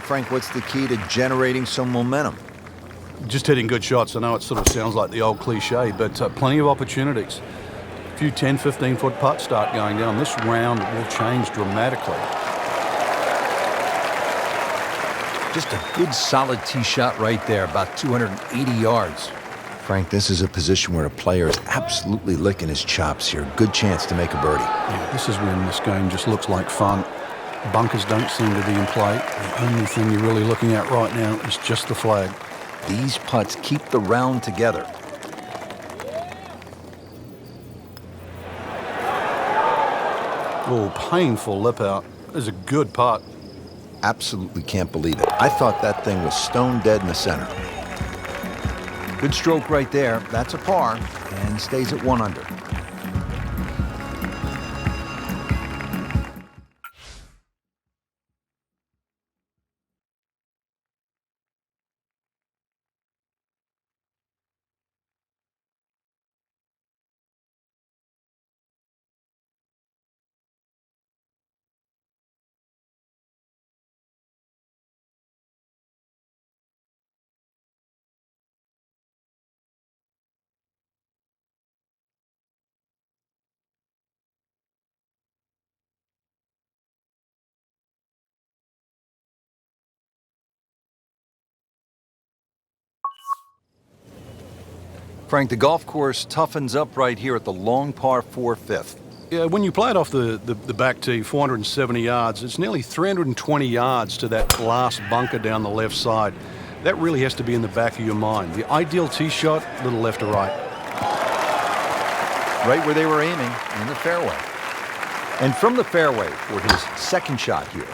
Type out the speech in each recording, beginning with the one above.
Frank, what's the key to generating some momentum? Just hitting good shots. I know it sort of sounds like the old cliche, but plenty of opportunities. A few 10, 15-foot putts start going down. This round will change dramatically. Just a good solid tee shot right there, about 280 yards. Frank, this is a position where a player is absolutely licking his chops here. Good chance to make a birdie. Yeah, this is when this game just looks like fun. Bunkers don't seem to be in play. The only thing you're really looking at right now is just the flag. These putts keep the round together. Oh, painful lip out. This is a good putt. Absolutely can't believe it. I thought that thing was stone dead in the center. Good stroke right there. That's a par and stays at 1 under. Frank, the golf course toughens up right here at the long par 4 fifth. Yeah, when you play it off the back tee, 470 yards, it's nearly 320 yards to that last bunker down the left side. That really has to be in the back of your mind. The ideal tee shot, a little left to right. Right where they were aiming, in the fairway. And from the fairway for his second shot here.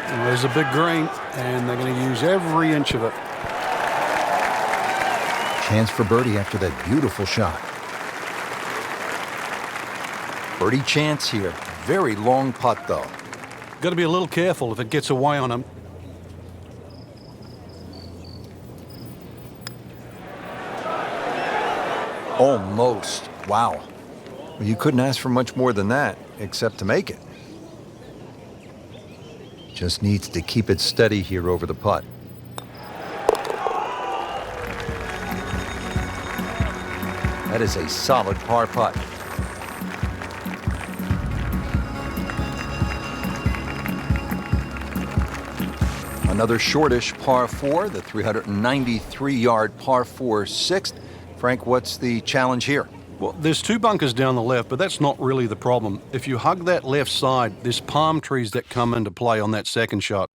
And there's a big green, and they're going to use every inch of it. Chance for birdie after that beautiful shot. Birdie chance here. Very long putt, though. Got to be a little careful if it gets away on him. Almost. Wow. Well, you couldn't ask for much more than that, except to make it. Just needs to keep it steady here over the putt. That is a solid par putt. Another shortish par 4, the 393-yard par 4 sixth. Frank, what's the challenge here? Well, there's 2 bunkers down the left, but that's not really the problem. If you hug that left side, there's palm trees that come into play on that second shot.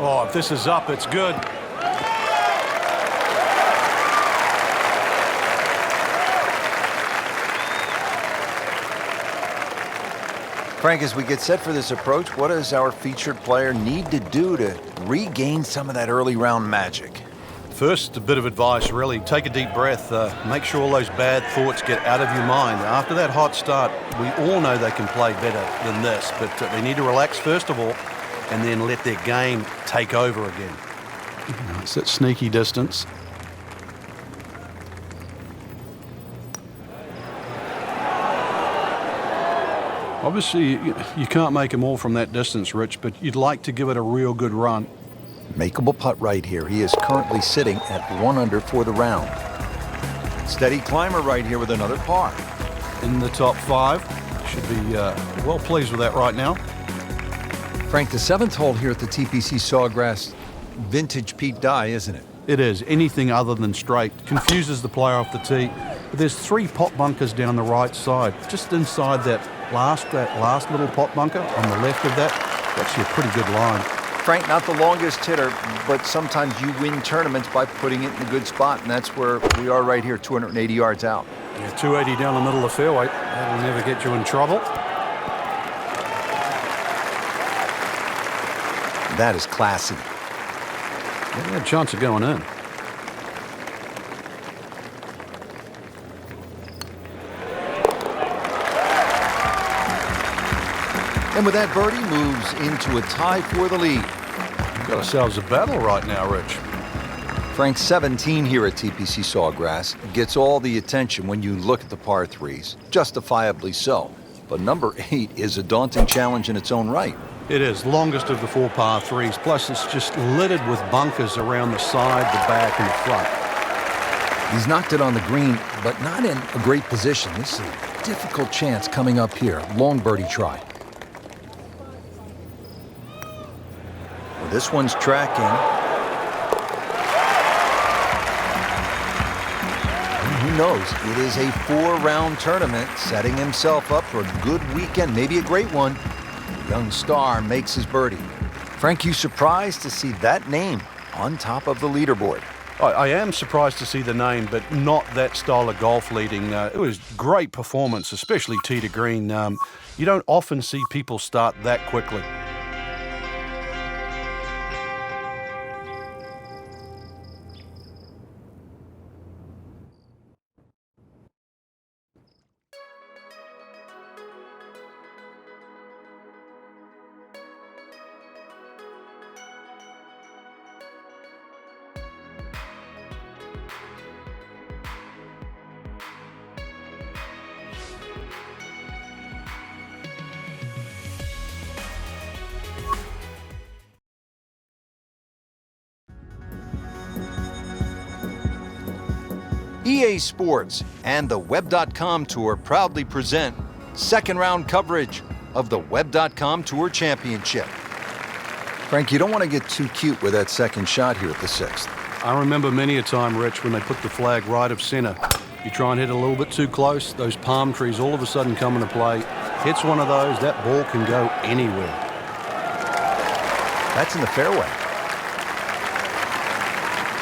Oh, if this is up, it's good. Frank, as we get set for this approach, what does our featured player need to do to regain some of that early round magic? First, a bit of advice, really. Take a deep breath. Make sure all those bad thoughts get out of your mind. After that hot start, we all know they can play better than this, but they need to relax first of all and then let their game take over again. It's that sneaky distance. Obviously, you can't make them all from that distance, Rich, but you'd like to give it a real good run. Makeable putt right here. He is currently sitting at 1 under for the round. Steady climber right here with another par. In the top 5. Should be well pleased with that right now. Frank, the 7th hole here at the TPC Sawgrass, vintage Pete Dye, isn't it? It is. Anything other than straight confuses the player off the tee. But there's 3 pot bunkers down the right side, just inside that last little pot bunker on the left of that. It's actually a pretty good line. Frank, not the longest hitter, but sometimes you win tournaments by putting it in a good spot, and that's where we are right here, 280 yards out. Yeah, 280 down the middle of the fairway. That'll never get you in trouble. That is classy. Yeah, they had a chance of going in. And with that, birdie moves into a tie for the lead. We've got ourselves a battle right now, Rich. Frank, 17 here at TPC Sawgrass gets all the attention when you look at the par threes, justifiably so. But number 8 is a daunting challenge in its own right. It is longest of the 4 par threes. Plus, it's just littered with bunkers around the side, the back, and the front. He's knocked it on the green, but not in a great position. This is a difficult chance coming up here. Long birdie try. Well, this one's tracking. And who knows? It is a 4-round tournament, setting himself up for a good weekend, maybe a great one. The young star makes his birdie. Frank, you surprised to see that name on top of the leaderboard? I am surprised to see the name, but not that style of golf leading. It was great performance, especially tee to green. You don't often see people start that quickly. EA Sports and the Web.com Tour proudly present second round coverage of the Web.com Tour Championship. Frank, you don't want to get too cute with that second shot here at the 6th. I remember many a time, Rich, when they put the flag right of center. You try and hit a little bit too close, those palm trees all of a sudden come into play. Hits one of those, that ball can go anywhere. That's in the fairway.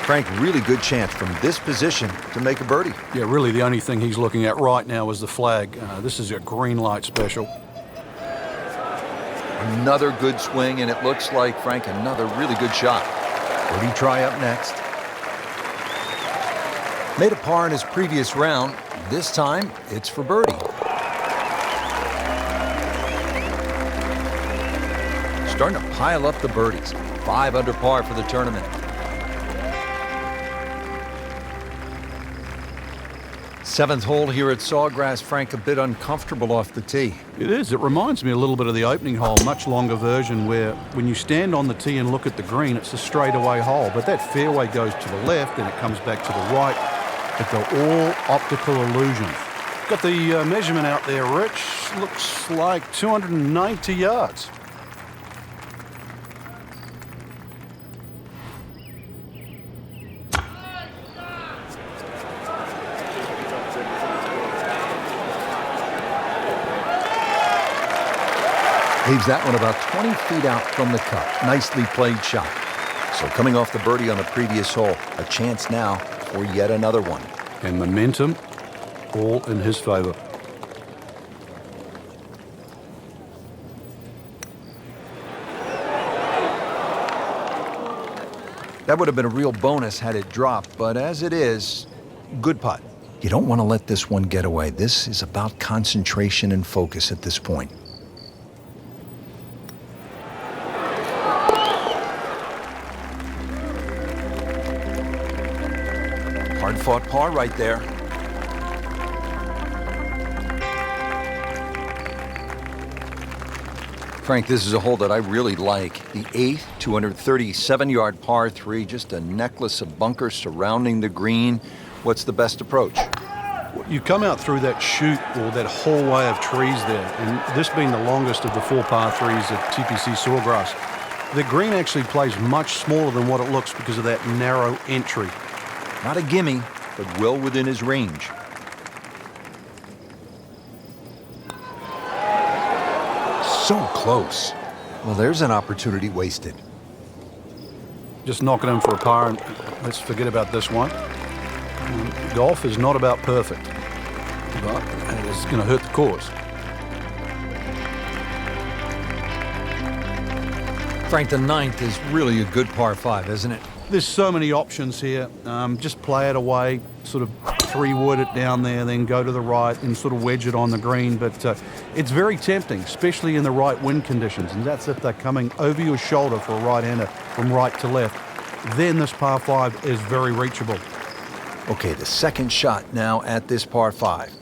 Frank, really good chance from this position to make a birdie. Yeah, really the only thing he's looking at right now is the flag. This is a green light special. Another good swing, and it looks like, Frank, another really good shot. Birdie try up next. Made a par in his previous round. This time, it's for birdie. Starting to pile up the birdies. 5 under par for the tournament. Seventh hole here at Sawgrass, Frank, a bit uncomfortable off the tee. It is. It reminds me a little bit of the opening hole, much longer version, where when you stand on the tee and look at the green, it's a straightaway hole. But that fairway goes to the left and it comes back to the right. But they're all optical illusions. Got the measurement out there, Rich. Looks like 290 yards. Leaves that one about 20 feet out from the cup. Nicely played shot. So coming off the birdie on the previous hole, a chance now for yet another one. And momentum all in his favor. That would have been a real bonus had it dropped, but as it is, good putt. You don't want to let this one get away. This is about concentration and focus at this point. Hard-fought par right there. Frank, this is a hole that I really like. The 8th, 237-yard par 3, just a necklace of bunkers surrounding the green. What's the best approach? You come out through that chute or that hallway of trees there, and this being the longest of the 4 par 3s at TPC Sawgrass, the green actually plays much smaller than what it looks because of that narrow entry. Not a gimme, but well within his range. So close. Well, there's an opportunity wasted. just knock it in for a par, and let's forget about this one. Golf is not about perfect, but it's going to hurt the cause. Frank, the 9th is really a good par 5, isn't it? There's so many options here. Just play it away, sort of 3-wood it down there, then go to the right and sort of wedge it on the green. But it's very tempting, especially in the right wind conditions. And that's if they're coming over your shoulder for a right-hander from right to left. Then this par 5 is very reachable. Okay, the second shot now at this par 5.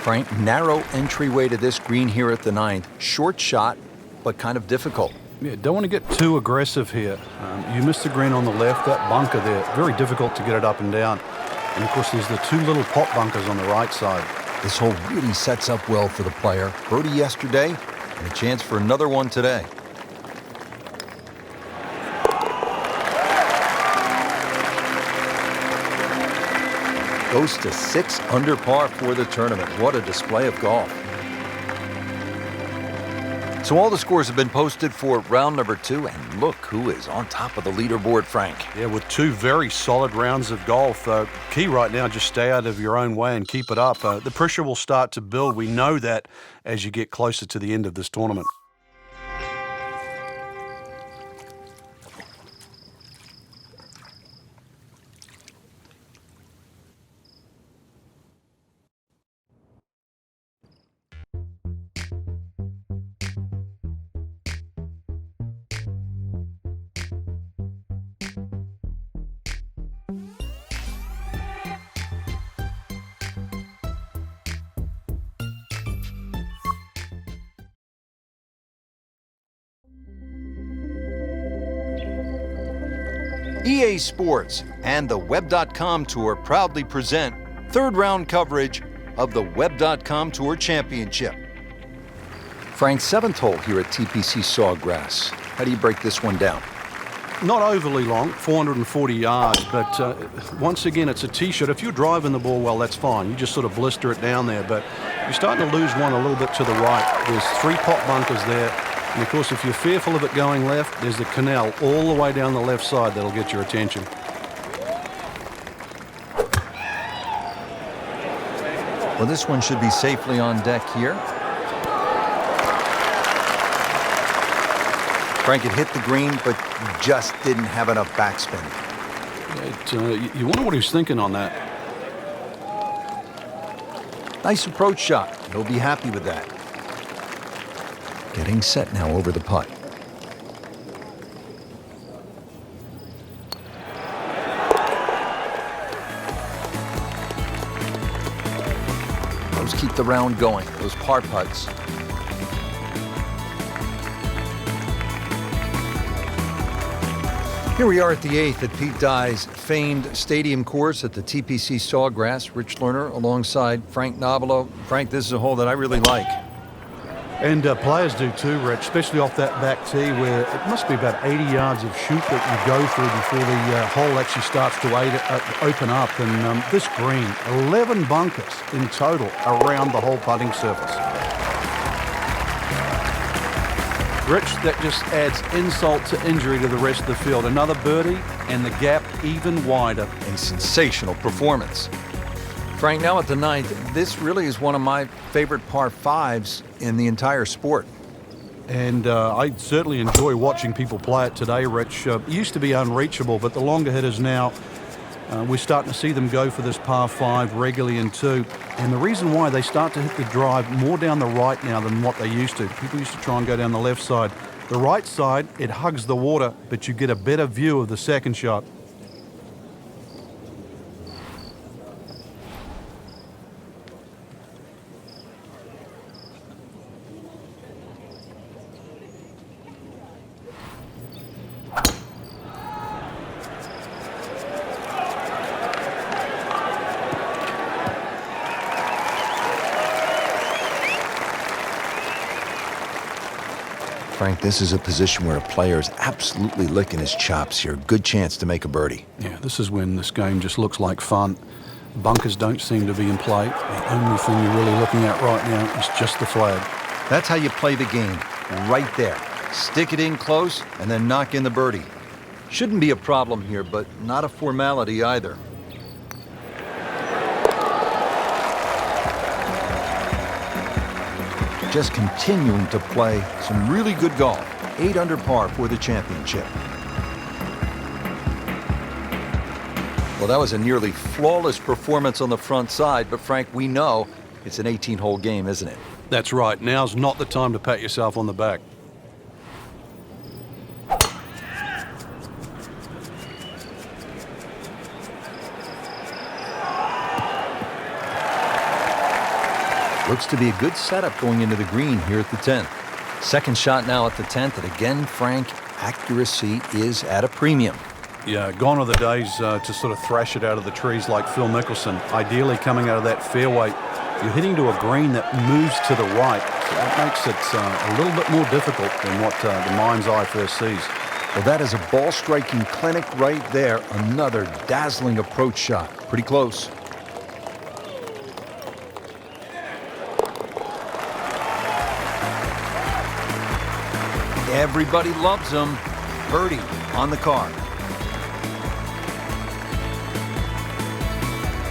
Frank, narrow entryway to this green here at the 9th. Short shot, but kind of difficult. Yeah, don't want to get too aggressive here. You missed the green on the left, that bunker there, very difficult to get it up and down. And of course, there's the 2 little pot bunkers on the right side. This hole really sets up well for the player. Birdie yesterday, and a chance for another one today. Goes to 6 under par for the tournament. What a display of golf. So all the scores have been posted for round number 2, and look who is on top of the leaderboard, Frank. Yeah, with 2 very solid rounds of golf. Key right now, just stay out of your own way and keep it up. The pressure will start to build. We know that as you get closer to the end of this tournament. EA Sports and the Web.com Tour proudly present third round coverage of the Web.com Tour Championship. Frank, 7th hole here at TPC Sawgrass. How do you break this one down? Not overly long, 440 yards, but once again, it's a tee shot. If you're driving the ball well, that's fine. You just sort of blister it down there, but you're starting to lose one a little bit to the right. There's 3 pot bunkers there. And of course, if you're fearful of it going left, there's the canal all the way down the left side that'll get your attention. Well, this one should be safely on deck here. Frank, it hit the green, but just didn't have enough backspin. You wonder what he's thinking on that. Nice approach shot. He'll be happy with that. Getting set now over the putt. Those keep the round going, those par putts. Here we are at the 8th at Pete Dye's famed stadium course at the TPC Sawgrass. Rich Lerner alongside Frank Nobilo. Frank, this is a hole that I really like. And players do too, Rich, especially off that back tee where it must be about 80 yards of shoot that you go through before the hole actually starts to open up. And this green, 11 bunkers in total around the whole putting surface. Rich, that just adds insult to injury to the rest of the field. Another birdie and the gap even wider. A sensational performance. Frank, now at the 9th, this really is one of my favorite par 5s in the entire sport. And I certainly enjoy watching people play it today, Rich. It used to be unreachable, but the longer hitters now, we're starting to see them go for this par 5 regularly in 2. And the reason why they start to hit the drive more down the right now than what they used to. People used to try and go down the left side. The right side, it hugs the water, but you get a better view of the second shot. Frank, this is a position where a player is absolutely licking his chops here. Good chance to make a birdie. Yeah, this is when this game just looks like fun. Bunkers don't seem to be in play. The only thing you're really looking at right now is just the flag. That's how you play the game, right there. Stick it in close and then knock in the birdie. Shouldn't be a problem here, but not a formality either. Just continuing to play some really good golf. 8 under par for the championship. Well, that was a nearly flawless performance on the front side, but Frank, we know it's an 18-hole game, isn't it? That's right. Now's not the time to pat yourself on the back. Looks to be a good setup going into the green here at the 10th. Second shot now at the 10th, and again, Frank, accuracy is at a premium. Yeah, gone are the days to sort of thrash it out of the trees like Phil Mickelson. Ideally, coming out of that fairway, you're hitting to a green that moves to the right. So that makes it a little bit more difficult than what the mind's eye first sees. Well, that is a ball-striking clinic right there. Another dazzling approach shot. Pretty close. Everybody loves him. Birdie on the card.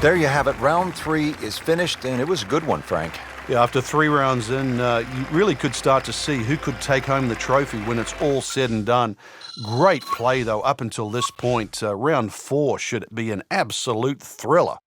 There you have it. Round 3 is finished, and it was a good one, Frank. Yeah, after 3 rounds in, you really could start to see who could take home the trophy when it's all said and done. Great play, though, up until this point. Round 4 should be an absolute thriller.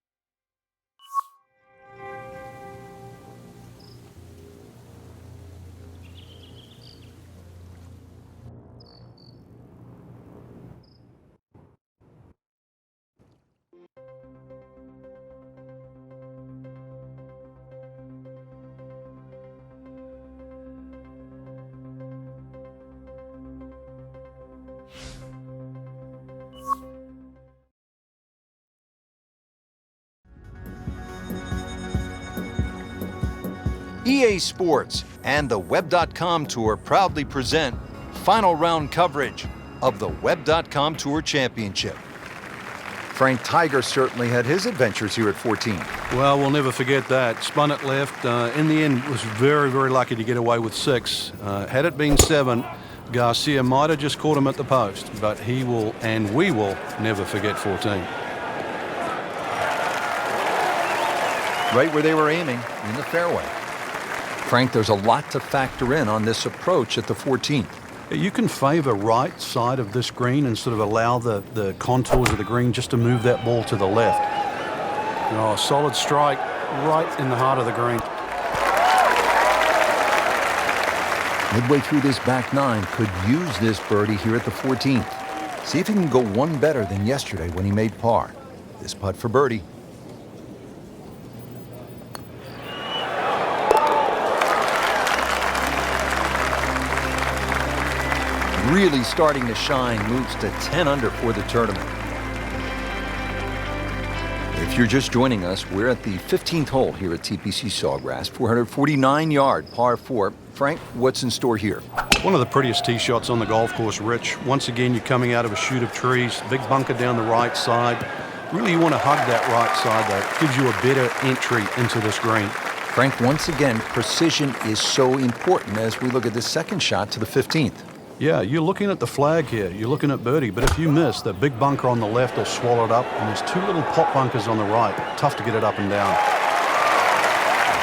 EA Sports and the Web.com Tour proudly present final round coverage of the Web.com Tour Championship. Frank, Tiger certainly had his adventures here at 14. Well, we'll never forget that. Spun it left. In the end, was very, very lucky to get away with 6. Had it been 7, Garcia might have just caught him at the post, but he will, and we will, never forget 14. Right where they were aiming, in the fairway. Frank, there's a lot to factor in on this approach at the 14th. You can favor right side of this green and sort of allow the contours of the green just to move that ball to the left. Oh, solid strike right in the heart of the green. Midway through this back 9, could use this birdie here at the 14th. See if he can go one better than yesterday when he made par. This putt for birdie. Really starting to shine, moves to 10 under for the tournament. If you're just joining us, we're at the 15th hole here at TPC Sawgrass, 449-yard par 4. Frank, what's in store here? One of the prettiest tee shots on the golf course, Rich. Once again, you're coming out of a chute of trees, big bunker down the right side. Really, you want to hug that right side, though. It gives you a better entry into this green. Frank, once again, precision is so important as we look at this second shot to the 15th. Yeah, you're looking at the flag here. You're looking at birdie. But if you miss, the big bunker on the left will swallow it up. And there's 2 little pop bunkers on the right. Tough to get it up and down.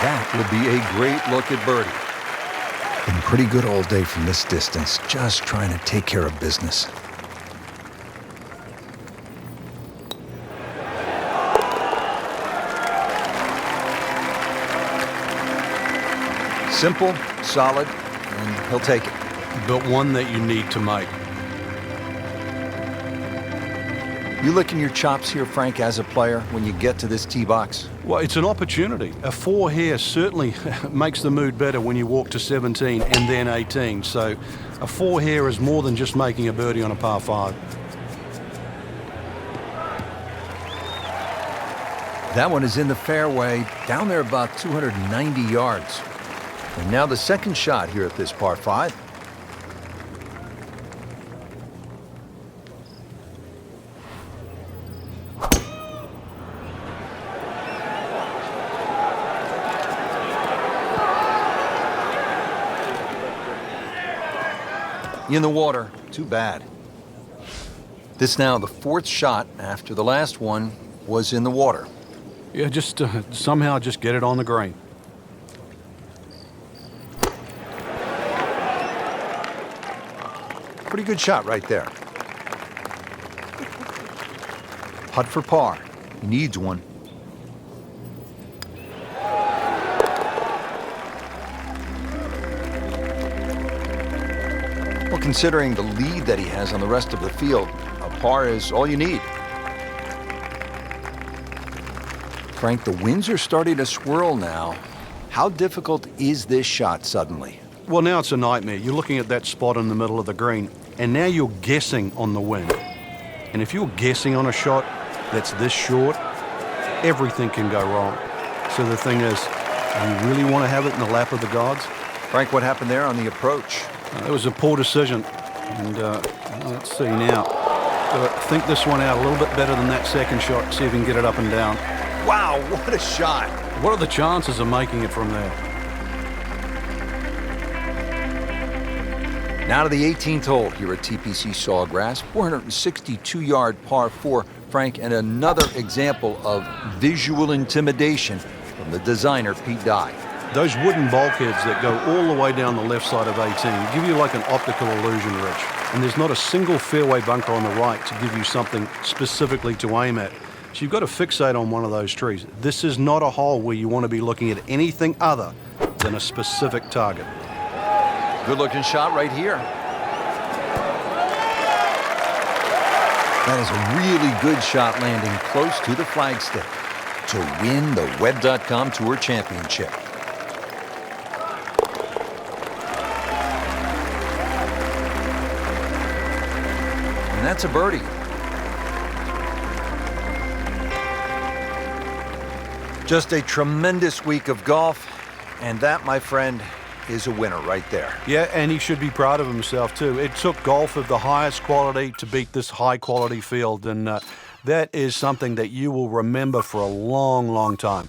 That would be a great look at birdie. Been pretty good all day from this distance. Just trying to take care of business. Simple, solid, and he'll take it. But one that you need to make. You licking your chops here, Frank, as a player, when you get to this tee box? Well, it's an opportunity. A 4 here certainly makes the mood better when you walk to 17 and then 18. So a 4 here is more than just making a birdie on a par 5. That one is in the fairway, down there about 290 yards. And now the second shot here at this par 5. In the water. Too bad. This now the fourth shot after the last one was in the water. Yeah, just somehow just get it on the green. Pretty good shot right there. Putt for par. He needs one. Well, considering the lead that he has on the rest of the field, a par is all you need. Frank, the winds are starting to swirl now. How difficult is this shot suddenly? Well, now it's a nightmare. You're looking at that spot in the middle of the green, and now you're guessing on the wind. And if you're guessing on a shot that's this short, everything can go wrong. So the thing is, do you really want to have it in the lap of the gods? Frank, what happened there on the approach? It was a poor decision. And let's see now. Think this one out a little bit better than that second shot. See if you can get it up and down. Wow, what a shot. What are the chances of making it from there? Now to the 18th hole here at TPC Sawgrass, 462-yard par 4, Frank, and another example of visual intimidation from the designer, Pete Dye. Those wooden bulkheads that go all the way down the left side of 18 give you like an optical illusion, Rich. And there's not a single fairway bunker on the right to give you something specifically to aim at. So you've got to fixate on one of those trees. This is not a hole where you want to be looking at anything other than a specific target. Good-looking shot right here. That is a really good shot landing close to the flagstick to win the Web.com Tour Championship. And that's a birdie. Just a tremendous week of golf, and that, my friend, is a winner right there. Yeah, and he should be proud of himself, too. It took golf of the highest quality to beat this high-quality field, and that is something that you will remember for a long, long time.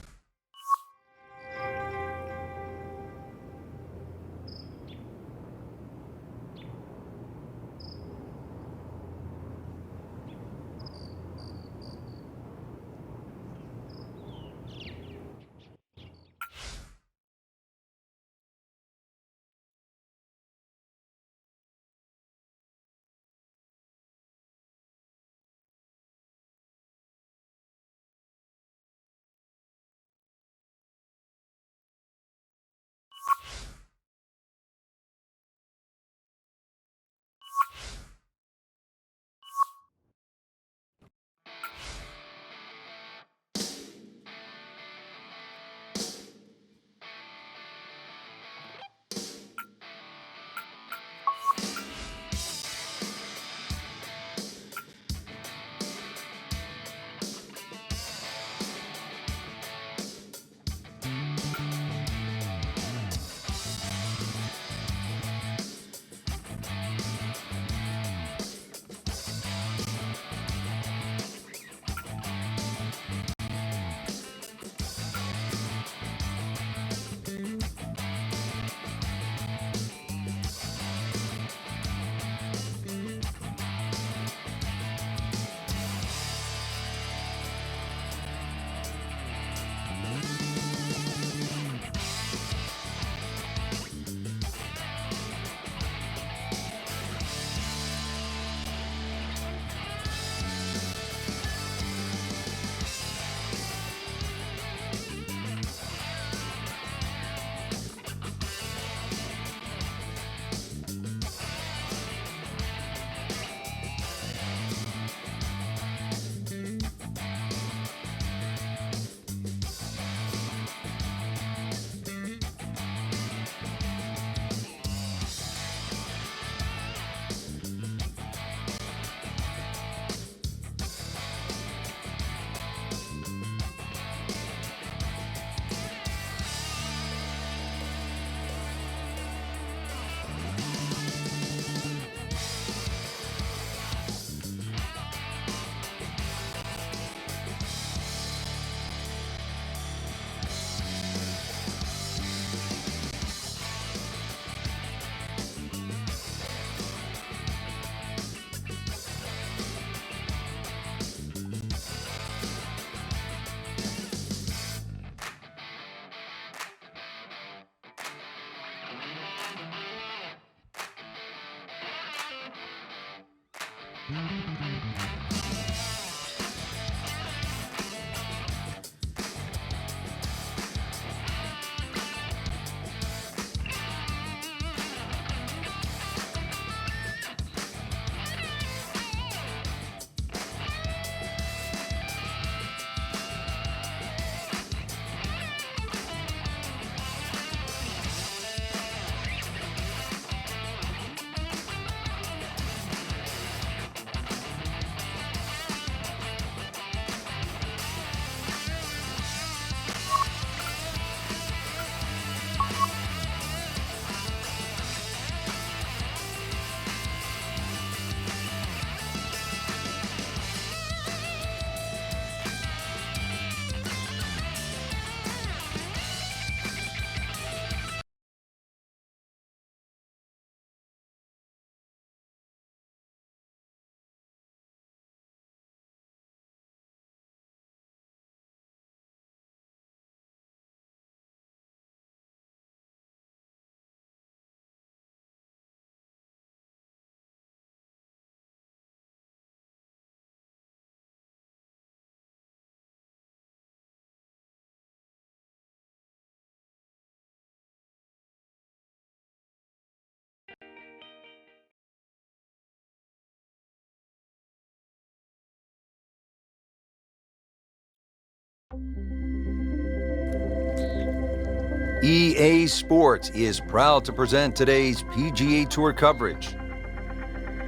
EA Sports is proud to present today's PGA Tour coverage.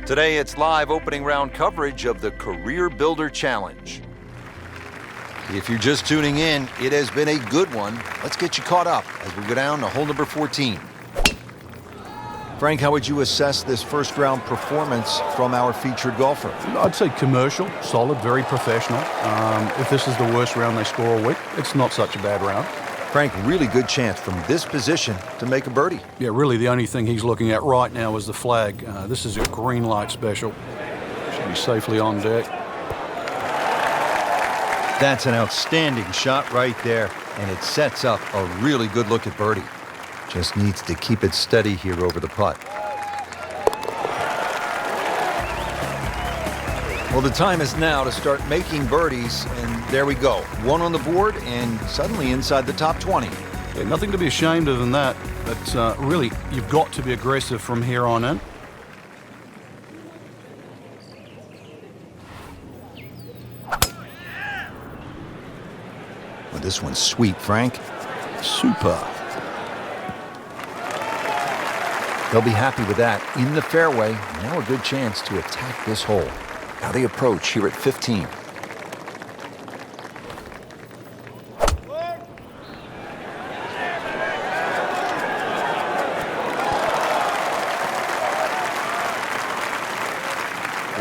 Today, it's live opening round coverage of the Career Builder Challenge. If you're just tuning in, it has been a good one. Let's get you caught up as we go down to hole number 14. Frank, how would you assess this first round performance from our featured golfer? I'd say commercial, solid, very professional. If this is the worst round they score all week, it's not such a bad round. Frank, really good chance from this position to make a birdie. Yeah, really the only thing he's looking at right now is the flag. This is a green light special. Should be safely on deck. That's an outstanding shot right there, and it sets up a really good look at birdie. Just needs to keep it steady here over the putt. Well, the time is now to start making birdies, and there we go. One on the board and suddenly inside the top 20. Yeah, nothing to be ashamed of in that, but really, you've got to be aggressive from here on in. Well, this one's sweet, Frank. Super. They'll be happy with that in the fairway. Now a good chance to attack this hole. Now the approach here at 15.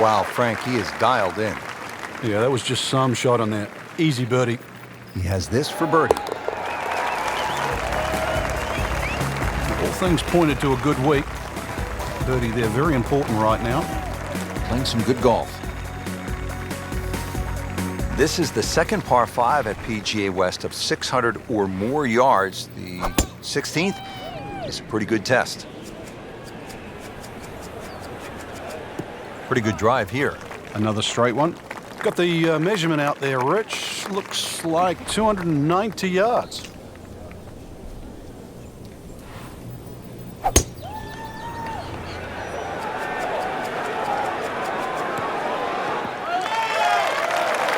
Wow, Frank, he is dialed in. Yeah, that was just some shot on there. Easy birdie. He has this for birdie. All things pointed to a good week. Birdie there, very important right now. Playing some good golf. This is the second par 5 at PGA West of 600 or more yards. The 16th is a pretty good test. Pretty good drive here. Another straight one. Got the measurement out there, Rich. Looks like 290 yards.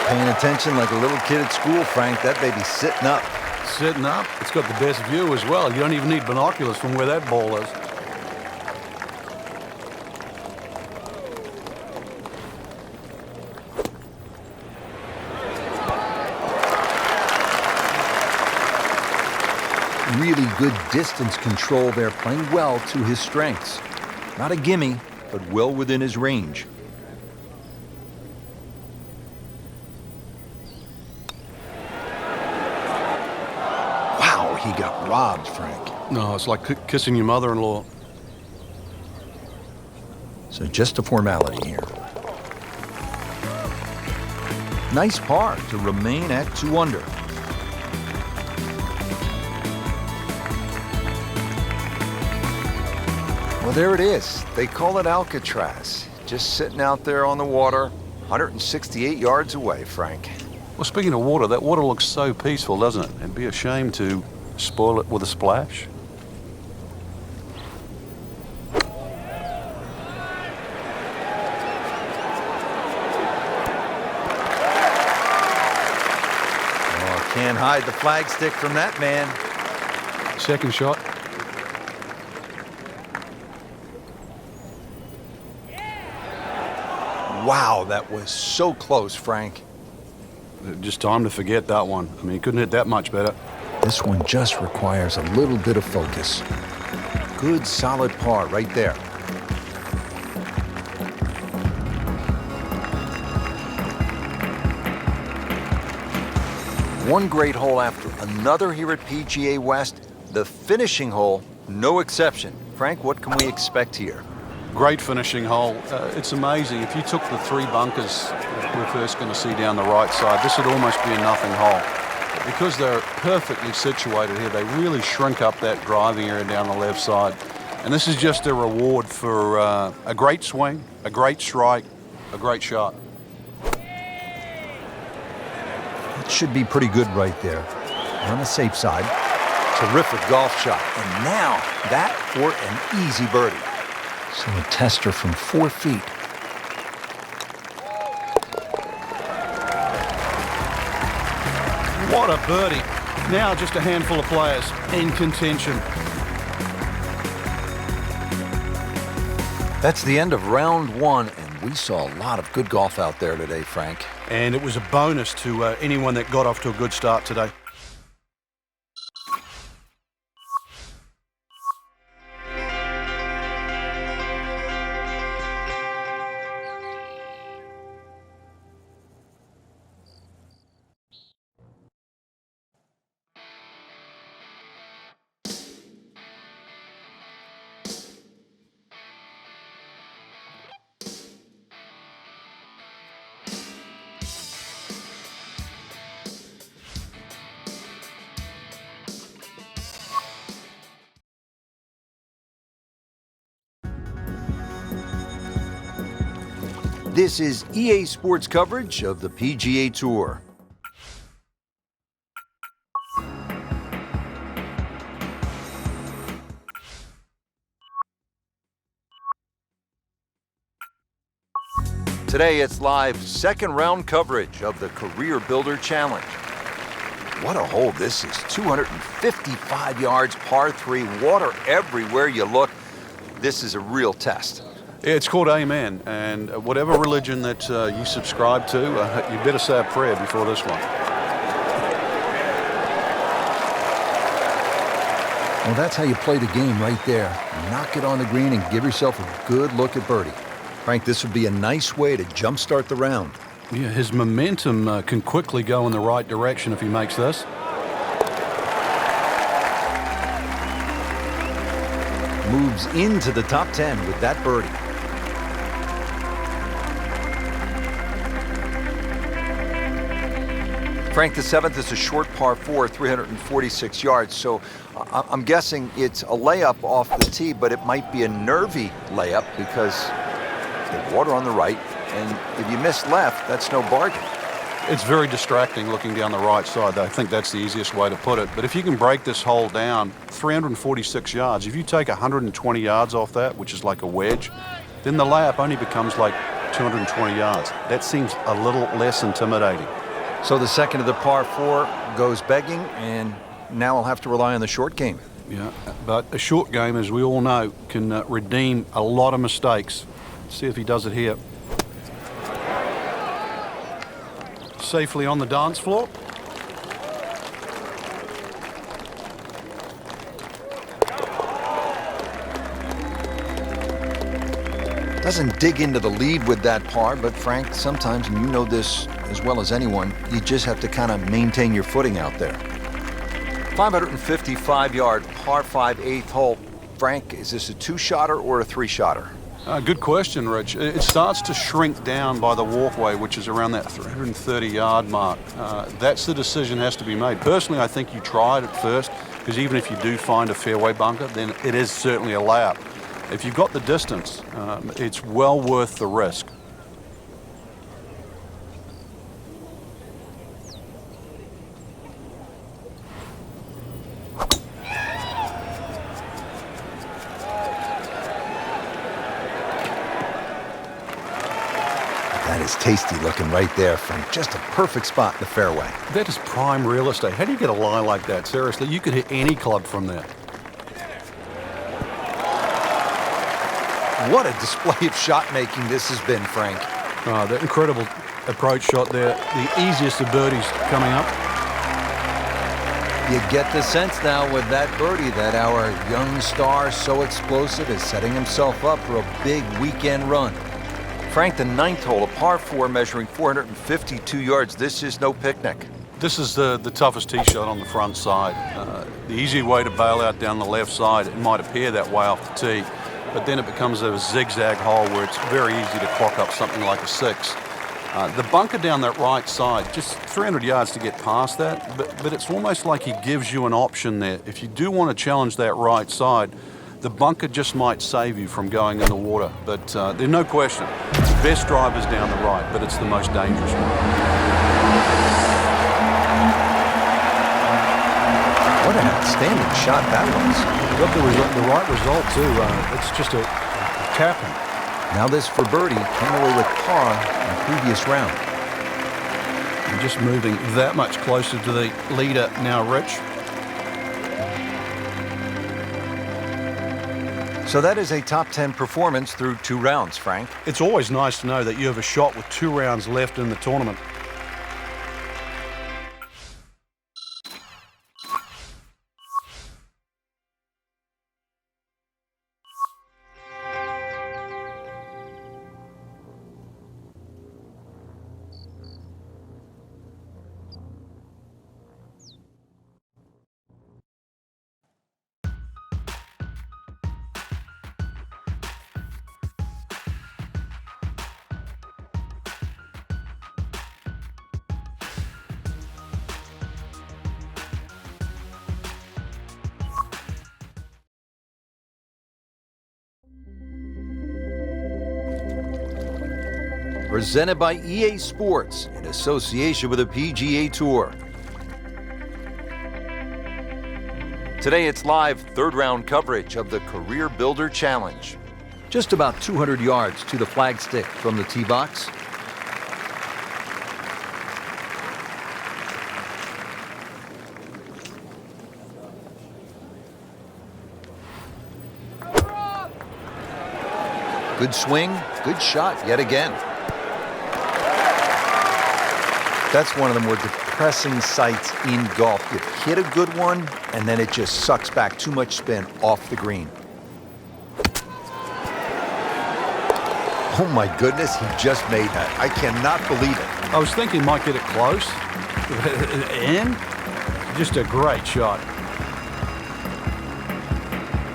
Paying attention like a little kid at school, Frank. That baby's sitting up. Sitting up. It's got the best view as well. You don't even need binoculars from where that ball is. Really good distance control there, playing well to his strengths. Not a gimme, but well within his range. Wow, he got robbed, Frank. No, it's like kissing your mother-in-law. So just a formality here. Nice par to remain at 2 under. Well, there it is. They call it Alcatraz. Just sitting out there on the water, 168 yards away, Frank. Well, speaking of water, that water looks so peaceful, doesn't it? It'd be a shame to spoil it with a splash. Oh, can't hide the flagstick from that man. Second shot. Wow, that was so close, Frank. Just time to forget that one. I mean, he couldn't hit that much better. This one just requires a little bit of focus. Good, solid par right there. One great hole after another here at PGA West. The finishing hole, no exception. Frank, what can we expect here? Great finishing hole. It's amazing. If you took the 3 bunkers we're first going to see down the right side, this would almost be a nothing hole. But because they're perfectly situated here, they really shrink up that driving area down the left side. And this is just a reward for a great swing, a great strike, a great shot. It should be pretty good right there. On the safe side. Terrific golf shot. And now that for an easy birdie. So a tester from 4 feet. What a birdie. Now just a handful of players in contention. That's the end of round one, and we saw a lot of good golf out there today, Frank. And it was a bonus to anyone that got off to a good start today. This is EA Sports coverage of the PGA Tour. Today it's live second round coverage of the Career Builder Challenge. What a hole this is. 255 yards, par 3, water everywhere you look. This is a real test. It's called Amen, and whatever religion that you subscribe to, you better say a prayer before this one. Well, that's how you play the game right there. Knock it on the green and give yourself a good look at birdie. Frank, this would be a nice way to jumpstart the round. Yeah, his momentum can quickly go in the right direction if he makes this. Moves into the top 10 with that birdie. Frank, the seventh is a short par 4, 346 yards. So I'm guessing it's a layup off the tee, but it might be a nervy layup because the water on the right, and if you miss left, that's no bargain. It's very distracting looking down the right side. I think that's the easiest way to put it. But if you can break this hole down 346 yards, if you take 120 yards off that, which is like a wedge, then the layup only becomes like 220 yards. That seems a little less intimidating. So the second of the par 4 goes begging, and now I'll have to rely on the short game. Yeah, but a short game, as we all know, can redeem a lot of mistakes. See if he does it here. Safely on the dance floor. Doesn't dig into the lead with that par, but Frank, sometimes, and you know this as well as anyone, you just have to kind of maintain your footing out there. 555-yard par 5 eighth hole. Frank, is this a 2-shotter or a 3-shotter? Good question, Rich. It starts to shrink down by the walkway, which is around that 330-yard mark. That's the decision has to be made. Personally, I think you try it at first, because even if you do find a fairway bunker, then it is certainly a layup. If you've got the distance, it's well worth the risk. That is tasty looking right there, Frank. Just a perfect spot in the fairway. That is prime real estate. How do you get a lie like that? Seriously, you could hit any club from there. What a display of shot making this has been, Frank. That incredible approach shot there. The easiest of birdies coming up. You get the sense now with that birdie that our young star, so explosive, is setting himself up for a big weekend run. Frank, the ninth hole, a par 4 measuring 452 yards. This is no picnic. This is the toughest tee shot on the front side. The easy way to bail out down the left side, it might appear that way off the tee, but then it becomes a zigzag hole where it's very easy to clock up something like a 6. The bunker down that right side, just 300 yards to get past that, but it's almost like he gives you an option there. If you do want to challenge that right side, the bunker just might save you from going in the water. But there's no question, the best drive is down the right, but it's the most dangerous one. What an outstanding shot that was. Got the right result, too. It's just a tapping. Now this for birdie, came away with par in the previous round. Just moving that much closer to the leader now, Rich. So that is a top 10 performance through 2 rounds, Frank. It's always nice to know that you have a shot with 2 rounds left in the tournament. Presented by EA Sports in association with the PGA Tour. Today it's live 3rd round coverage of the Career Builder Challenge. Just about 200 yards to the flagstick from the tee box. Good swing, good shot yet again. That's one of the more depressing sights in golf. You hit a good one, and then it just sucks back too much spin off the green. Oh my goodness, he just made that. I cannot believe it. I was thinking he might get it close, and just a great shot.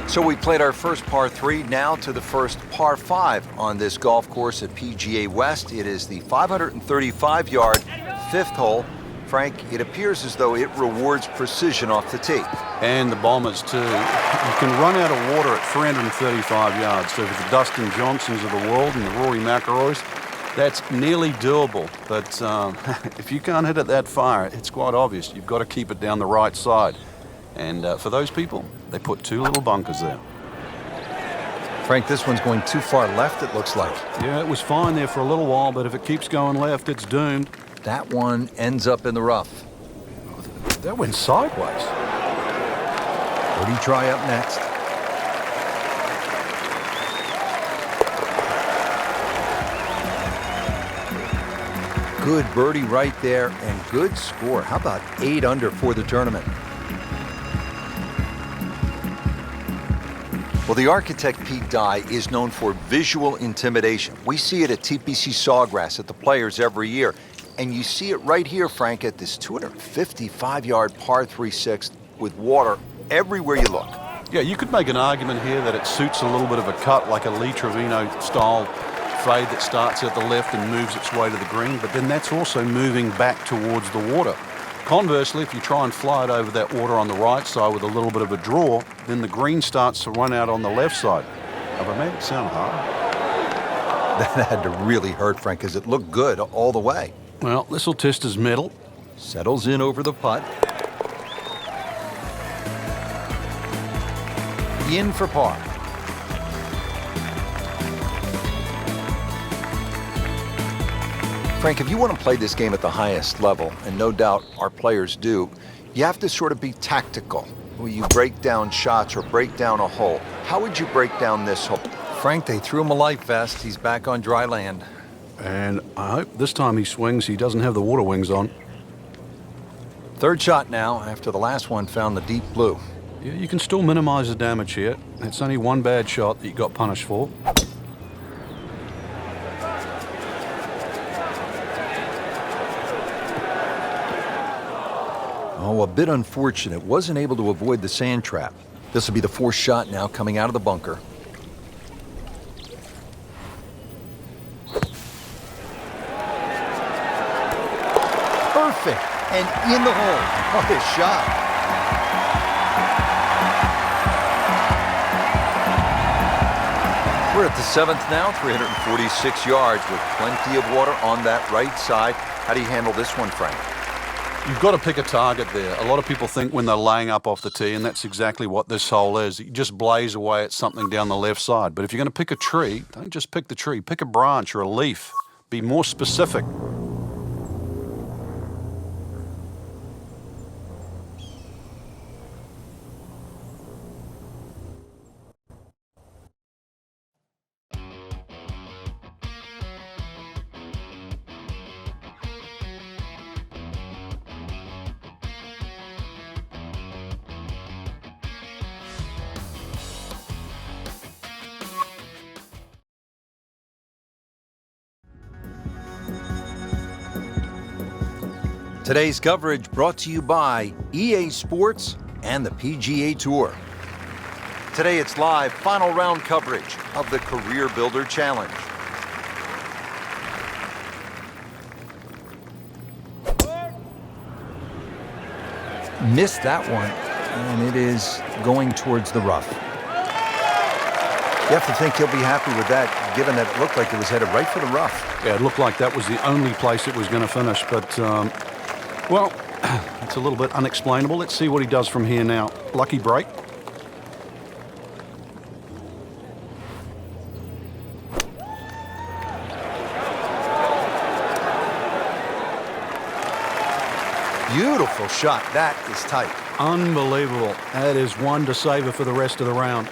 So we played our first par 3, now to the first par 5 on this golf course at PGA West. It is the 535-yard 5th hole. Frank, it appears as though it rewards precision off the tee. And the Bombers too. You can run out of water at 335 yards. So for the Dustin Johnsons of the world and the Rory McIlroys, that's nearly doable. But if you can't hit it that far, it's quite obvious. You've got to keep it down the right side. And for those people, they put 2 little bunkers there. Frank, this one's going too far left, it looks like. Yeah, it was fine there for a little while, but if it keeps going left, it's doomed. That one ends up in the rough. That went sideways. Birdie try up next. Good birdie right there and good score. How about 8 under for the tournament? Well, the architect Pete Dye is known for visual intimidation. We see it at TPC Sawgrass at the Players every year. And you see it right here, Frank, at this 255-yard par 3/6 with water everywhere you look. Yeah, you could make an argument here that it suits a little bit of a cut, like a Lee Trevino-style fade that starts at the left and moves its way to the green, but then that's also moving back towards the water. Conversely, if you try and fly it over that water on the right side with a little bit of a draw, then the green starts to run out on the left side. Have I made it sound hard? That had to really hurt, Frank, because it looked good all the way. Well, this will test his mettle. Settles in over the putt. In for par. Frank, if you want to play this game at the highest level, and no doubt our players do, you have to sort of be tactical. Will you break down shots or break down a hole? How would you break down this hole? Frank, they threw him a life vest. He's back on dry land. And I hope this time he swings, he doesn't have the water wings on. 3rd shot now after the last one found the deep blue. Yeah, you can still minimize the damage here. It's only one bad shot that you got punished for. Oh, a bit unfortunate. Wasn't able to avoid the sand trap. This will be the 4th shot now coming out of the bunker. Perfect. And in the hole. What a shot. We're at the 7th now, 346 yards with plenty of water on that right side. How do you handle this one, Frank? You've got to pick a target there. A lot of people think when they're laying up off the tee, and that's exactly what this hole is. You just blaze away at something down the left side. But if you're going to pick a tree, don't just pick the tree. Pick a branch or a leaf. Be more specific. Today's coverage brought to you by EA Sports and the PGA Tour. Today it's live final round coverage of the Career Builder Challenge. Missed that one, and it is going towards the rough. You have to think he'll be happy with that, given that it looked like it was headed right for the rough. Yeah, it looked like that was the only place it was going to finish, but, well, it's a little bit unexplainable. Let's see what he does from here now. Lucky break. Beautiful shot. That is tight. Unbelievable. That is one to savor for the rest of the round.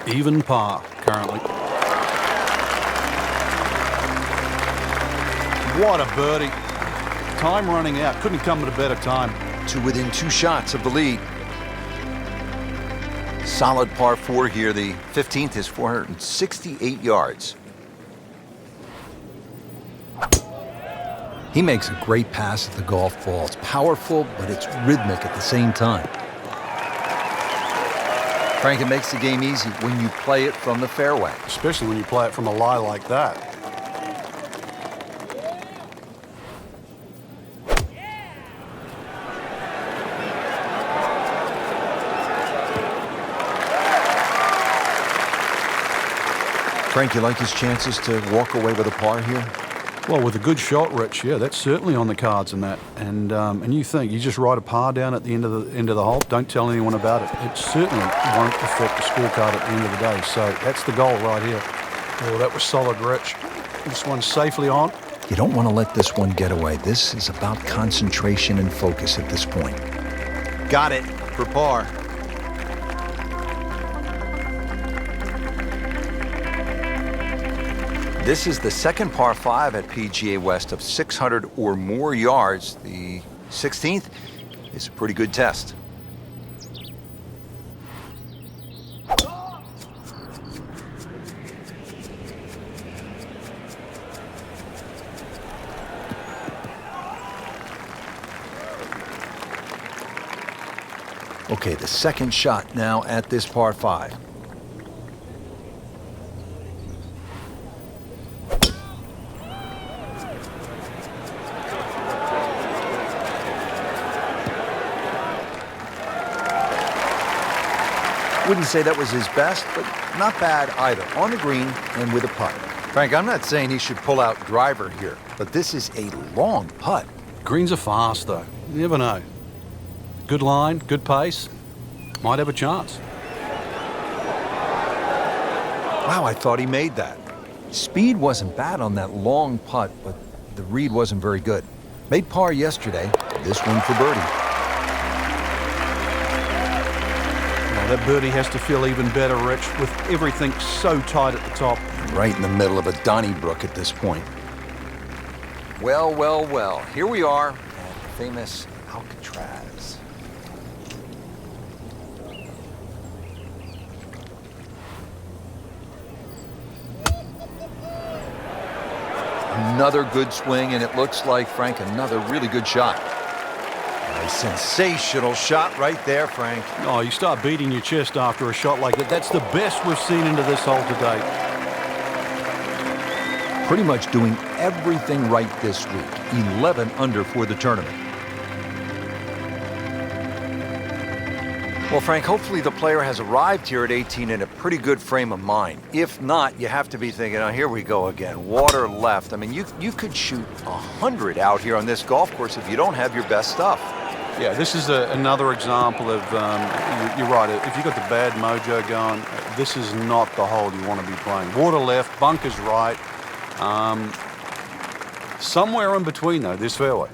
Even par currently. What a birdie. Time running out. Couldn't come at a better time. To within 2 shots of the lead. Solid par 4 here. The 15th is 468 yards. He makes a great pass at the golf ball. It's powerful, but it's rhythmic at the same time. Frank, it makes the game easy when you play it from the fairway. Especially when you play it from a lie like that. Frank, you like his chances to walk away with a par here? Well, with a good shot, Rich, yeah, that's certainly on the cards in that. And you think you just write a par down at the end of the hole. Don't tell anyone about it. It certainly won't affect the scorecard at the end of the day. So that's the goal right here. Oh, that was solid, Rich. This one's safely on. You don't want to let this one get away. This is about concentration and focus at this point. Got it for par. This is the second par 5 at PGA West of 600 or more yards. The 16th is a pretty good test. Okay, the second shot now at this par 5. Wouldn't say that was his best, but not bad either. On the green and with a putt. Frank, I'm not saying he should pull out driver here, but this is a long putt. Greens are fast, though. You never know. Good line, good pace. Might have a chance. Wow, I thought he made that. Speed wasn't bad on that long putt, but the read wasn't very good. Made par yesterday. This one for birdie. That birdie has to feel even better, Rich, with everything so tight at the top. Right in the middle of a Donnybrook at this point. Well, well, well. Here we are at the famous Alcatraz. Another good swing, and it looks like, Frank, another really good shot. A sensational shot right there, Frank. Oh, you start beating your chest after a shot like that. That's the best we've seen into this hole today. Pretty much doing everything right this week. 11 under for the tournament. Well, Frank, hopefully the player has arrived here at 18 in a pretty good frame of mind. If not, you have to be thinking, oh, here we go again. Water left. I mean, you could shoot 100 out here on this golf course if you don't have your best stuff. Yeah, this is another example of, you're right, if you've got the bad mojo going, this is not the hole you want to be playing. Water left, bunkers right. Somewhere in between, though, this fairway.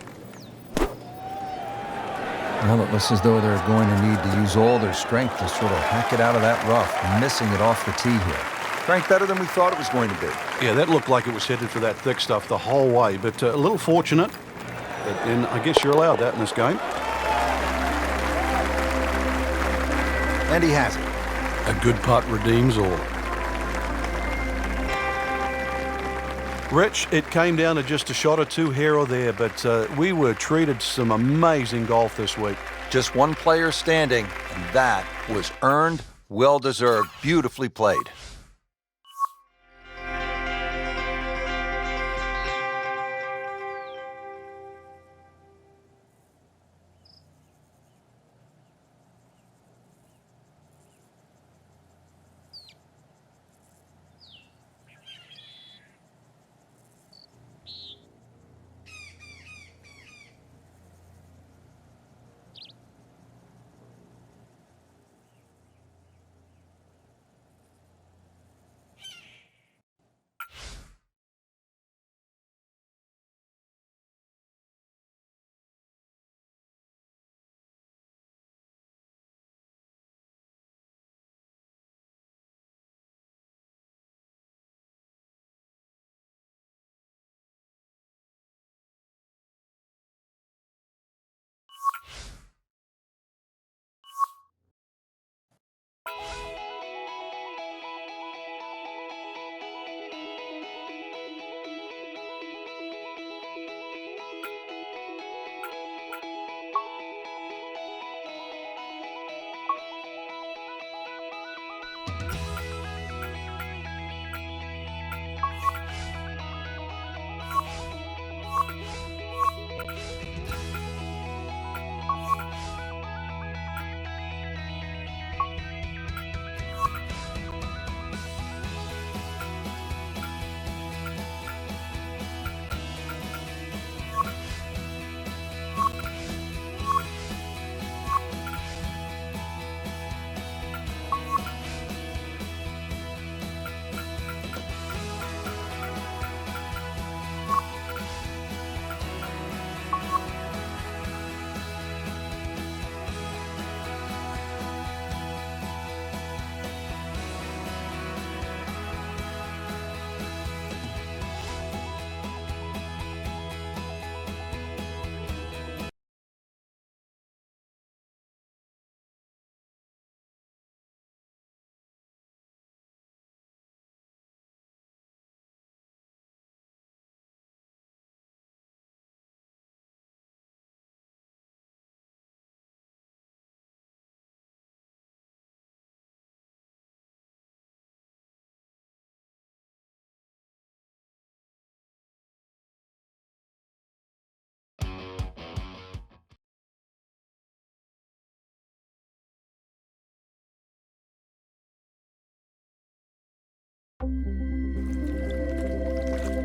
Well, it looks as though they're going to need to use all their strength to sort of hack it out of that rough, missing it off the tee here. Frank, better than we thought it was going to be. Yeah, that looked like it was headed for that thick stuff the whole way, but a little fortunate. And I guess you're allowed that in this game. And he has it. A good putt redeems all. Rich, it came down to just a shot or two here or there, but we were treated some amazing golf this week. Just one player standing, and that was earned, well-deserved, beautifully played.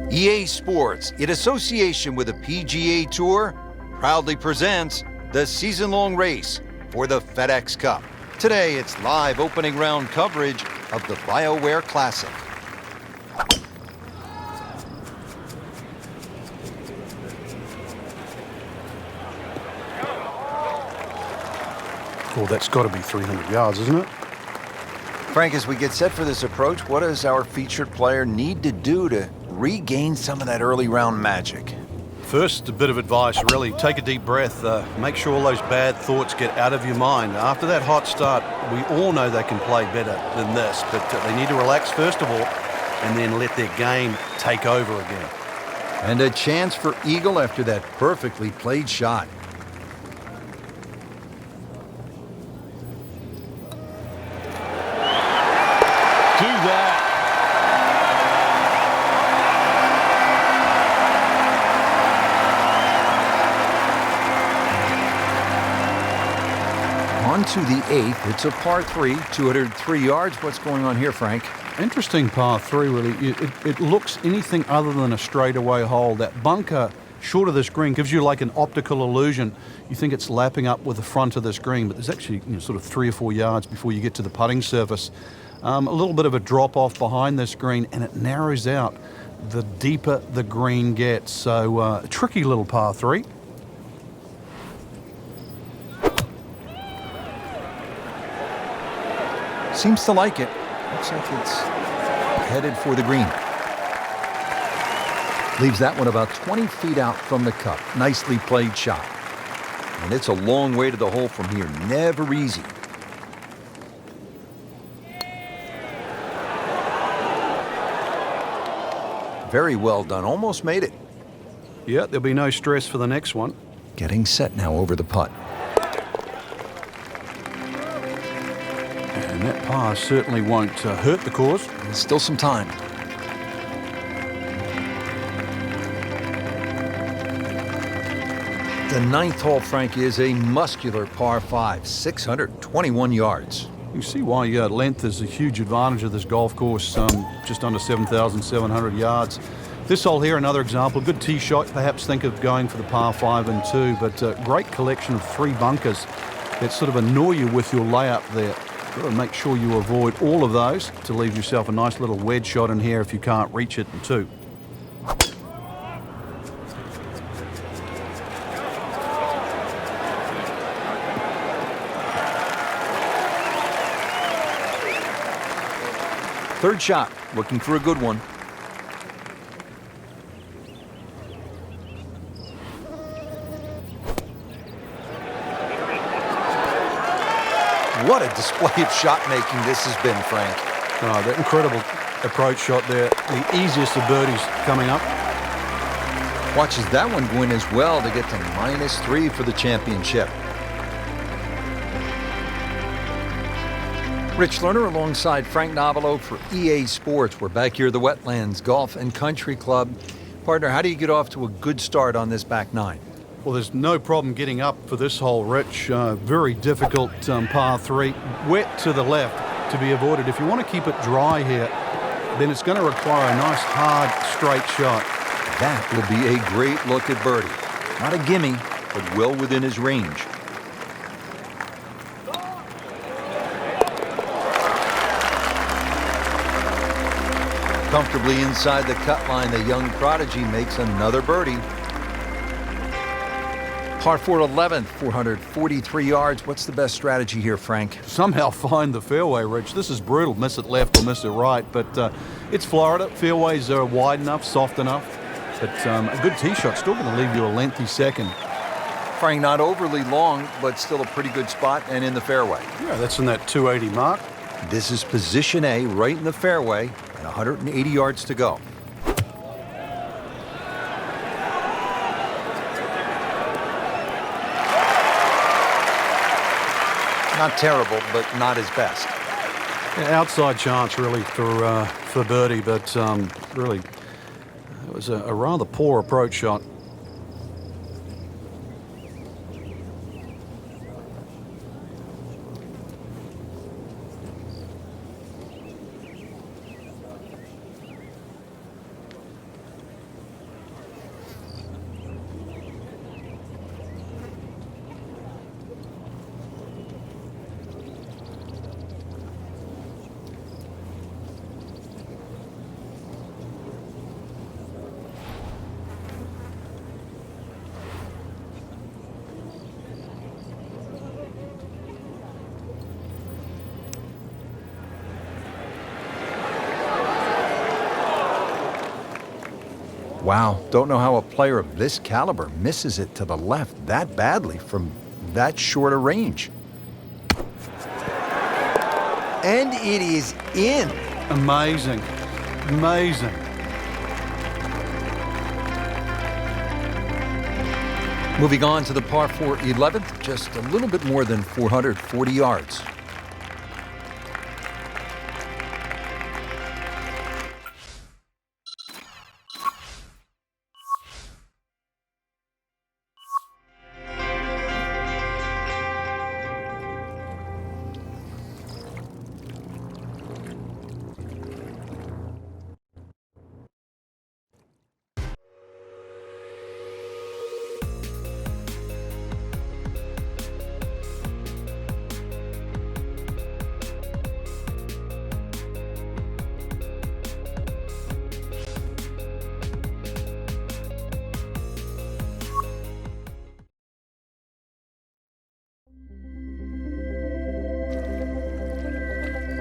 EA Sports, in association with the PGA Tour, proudly presents the season-long race for the FedEx Cup. Today, it's live opening round coverage of the BioWare Classic. Oh, that's got to be 300 yards, isn't it? Frank, as we get set for this approach, what does our featured player need to do to regain some of that early round magic? First, a bit of advice, really. Take a deep breath. Make sure all those bad thoughts get out of your mind. After that hot start, we all know they can play better than this, but they need to relax first of all and then let their game take over again. And a chance for eagle after that perfectly played shot. Do that. On to the eighth. It's a par 3, 203 yards. What's going on here, Frank? Interesting par 3, really. It looks anything other than a straightaway hole. That bunker short of this green gives you like an optical illusion. You think it's lapping up with the front of this green, but there's actually sort of 3 or 4 yards before you get to the putting surface. A little bit of a drop off behind this green, and it narrows out the deeper the green gets. So a tricky little par 3. Seems to like it. Looks like it's headed for the green. Leaves that one about 20 feet out from the cup. Nicely played shot. And it's a long way to the hole from here. Never easy. Very well done. Almost made it. Yeah, there'll be no stress for the next one. Getting set now over the putt. And that par certainly won't hurt the cause. There's still some time. The ninth hole, Frank, is a muscular par 5, 621 yards. You see why length is a huge advantage of this golf course, just under 7,700 yards. This hole here, another example, good tee shot. Perhaps think of going for the par 5 and 2, but great collection of 3 bunkers that sort of annoy you with your layup there. Got to make sure you avoid all of those to leave yourself a nice little wedge shot in here if you can't reach it in 2. Third shot, looking for a good one. What a display of shot making this has been, Frank. Oh, that incredible approach shot there. The easiest of birdies coming up. Watches that one go in as well to get to -3 for the championship. Rich Lerner alongside Frank Novelo for EA Sports. We're back here at the Wetlands Golf and Country Club. Partner, how do you get off to a good start on this back 9? Well, there's no problem getting up for this hole, Rich. Very difficult par 3. Wet to the left to be avoided. If you want to keep it dry here, then it's going to require a nice, hard, straight shot. That will be a great look at birdie. Not a gimme, but well within his range. Comfortably inside the cut line, the young prodigy makes another birdie. Par 4 11th, 443 yards. What's the best strategy here, Frank? Somehow find the fairway, Rich. This is brutal. Miss it left or miss it right. But it's Florida. Fairways are wide enough, soft enough. But a good tee shot still going to leave you a lengthy second. Frank, not overly long, but still a pretty good spot and in the fairway. Yeah, that's in that 280 mark. This is position A, right in the fairway, and 180 yards to go. Not terrible, but not his best. Yeah, outside chance, really, for birdie, but really, it was a rather poor approach shot. Wow, don't know how a player of this caliber misses it to the left that badly from that short a range. And it is in. Amazing. Amazing. Moving on to the par 4 11th, just a little bit more than 440 yards.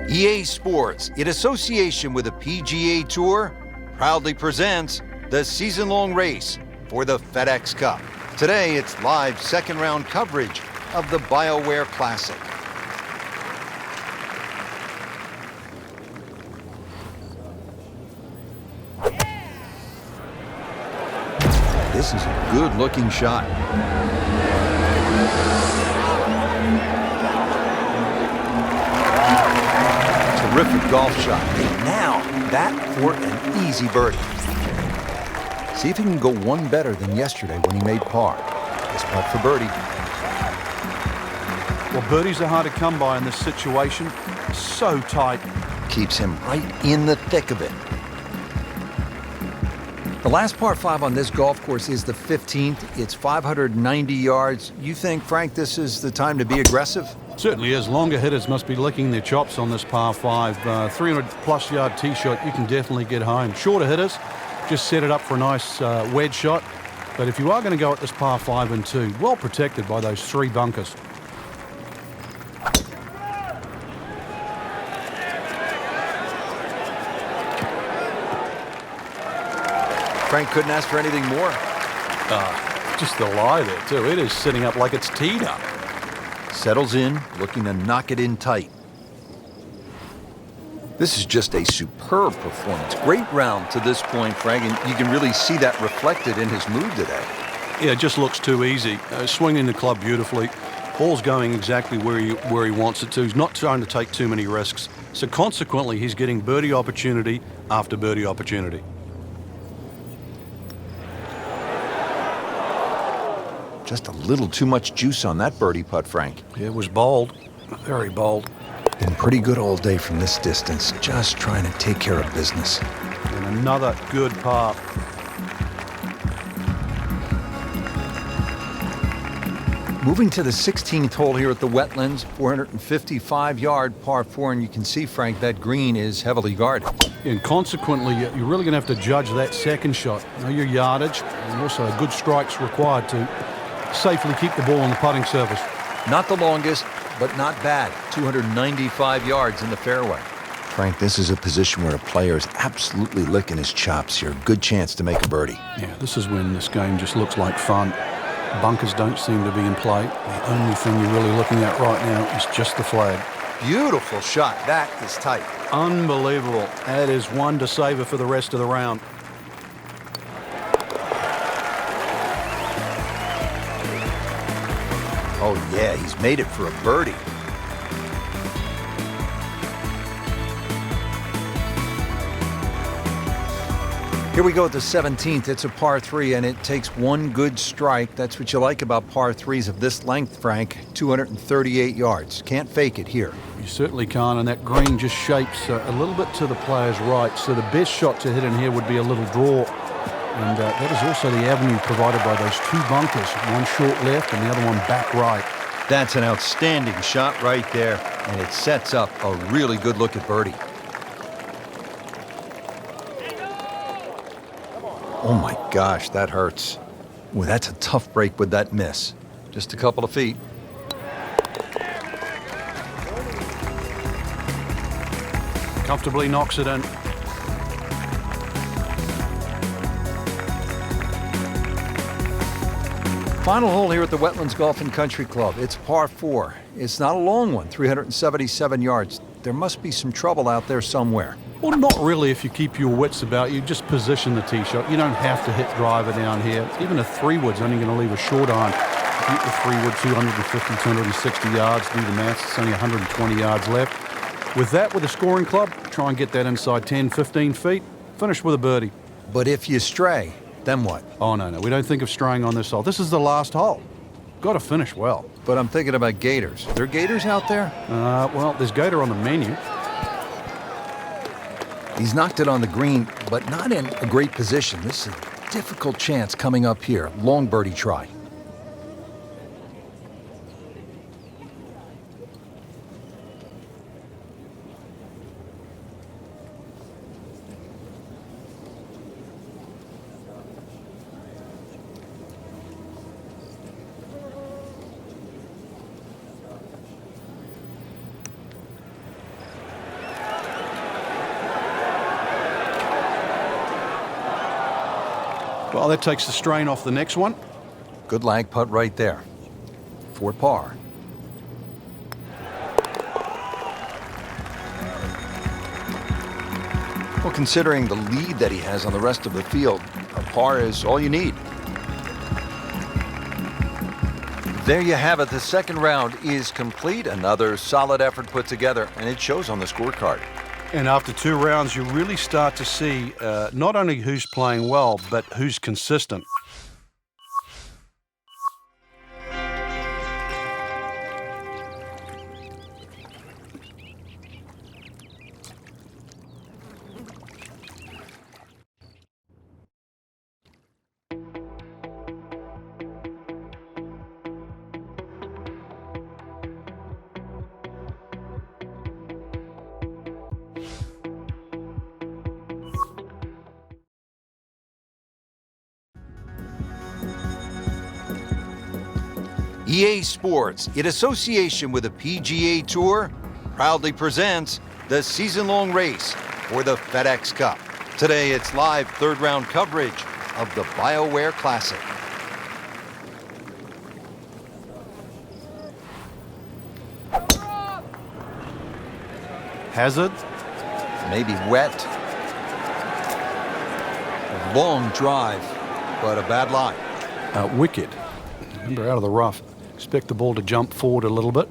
EA Sports, in association with the PGA Tour, proudly presents the season-long race for the FedEx Cup. Today, it's live second-round coverage of the BioWare Classic. This is a good-looking shot. Terrific golf shot. And now, that for an easy birdie. See if he can go one better than yesterday when he made par. This putt for birdie. Well, birdies are hard to come by in this situation. So tight. Keeps him right in the thick of it. The last par 5 on this golf course is the 15th. It's 590 yards. You think, Frank, this is the time to be aggressive? Certainly is. Longer hitters must be licking their chops on this par 5. 300-plus yard tee shot, you can definitely get home. Shorter hitters, just set it up for a nice wedge shot. But if you are going to go at this par 5 and 2, well protected by those 3 bunkers. Frank couldn't ask for anything more. Just the lie there, too. It is sitting up like it's teed up. Settles in, looking to knock it in tight. This is just a superb performance. Great round to this point, Frank, and you can really see that reflected in his mood today. Yeah, it just looks too easy. Swinging the club beautifully. Ball's going exactly where he wants it to. He's not trying to take too many risks. So consequently, he's getting birdie opportunity after birdie opportunity. Just a little too much juice on that birdie putt, Frank. It was bold, very bold. Been pretty good all day from this distance, just trying to take care of business. And another good par. Moving to the 16th hole here at the Wetlands, 455-yard par 4, and you can see, Frank, that green is heavily guarded. And consequently, you're really going to have to judge that second shot. Know your yardage, and also good strikes required to safely keep the ball on the putting surface. Not the longest, but not bad. 295 yards in the fairway. Frank, this is a position where a player is absolutely licking his chops here. Good chance to make a birdie. Yeah, this is when this game just looks like fun. Bunkers don't seem to be in play. The only thing you're really looking at right now is just the flag. Beautiful shot. That is tight. Unbelievable. That is one to savor for the rest of the round. Oh, yeah, he's made it for a birdie. Here we go at the 17th. It's a par 3, and it takes one good strike. That's what you like about par 3s of this length, Frank. 238 yards. Can't fake it here. You certainly can't, and that green just shapes a little bit to the player's right. So the best shot to hit in here would be a little draw. And that is also the avenue provided by those 2 bunkers. One short left and the other one back right. That's an outstanding shot right there, and it sets up a really good look at birdie. Oh my gosh, that hurts. Well, that's a tough break with that miss. Just a couple of feet. Comfortably knocks it in. Final hole here at the Wetlands Golf and Country Club. It's par 4. It's not a long one, 377 yards. There must be some trouble out there somewhere. Well, not really if you keep your wits about you. Just position the tee shot. You don't have to hit driver down here. Even a 3-wood's only going to leave a short iron. Keep the 3-wood 250, 260 yards. Do the maths. It's only 120 yards left. With that, with a scoring club, try and get that inside 10, 15 feet. Finish with a birdie. But if you stray, then what? Oh, no. We don't think of straying on this hole. This is the last hole. Got to finish well. But I'm thinking about gators. Are there gators out there? Well, there's gator on the menu. He's knocked it on the green, but not in a great position. This is a difficult chance coming up here. Long birdie try. Well, that takes the strain off the next one. Good lag putt right there. For par. Well, considering the lead that he has on the rest of the field, a par is all you need. There you have it. The second round is complete. Another solid effort put together, and it shows on the scorecard. And after 2 rounds, you really start to see not only who's playing well, but who's consistent. EA Sports, in association with the PGA Tour, proudly presents the season-long race for the FedEx Cup. Today, it's live third-round coverage of the BioWare Classic. Hazard. Maybe wet. A long drive, but a bad lie. Wicked. Remember, out of the rough. Expect the ball to jump forward a little bit.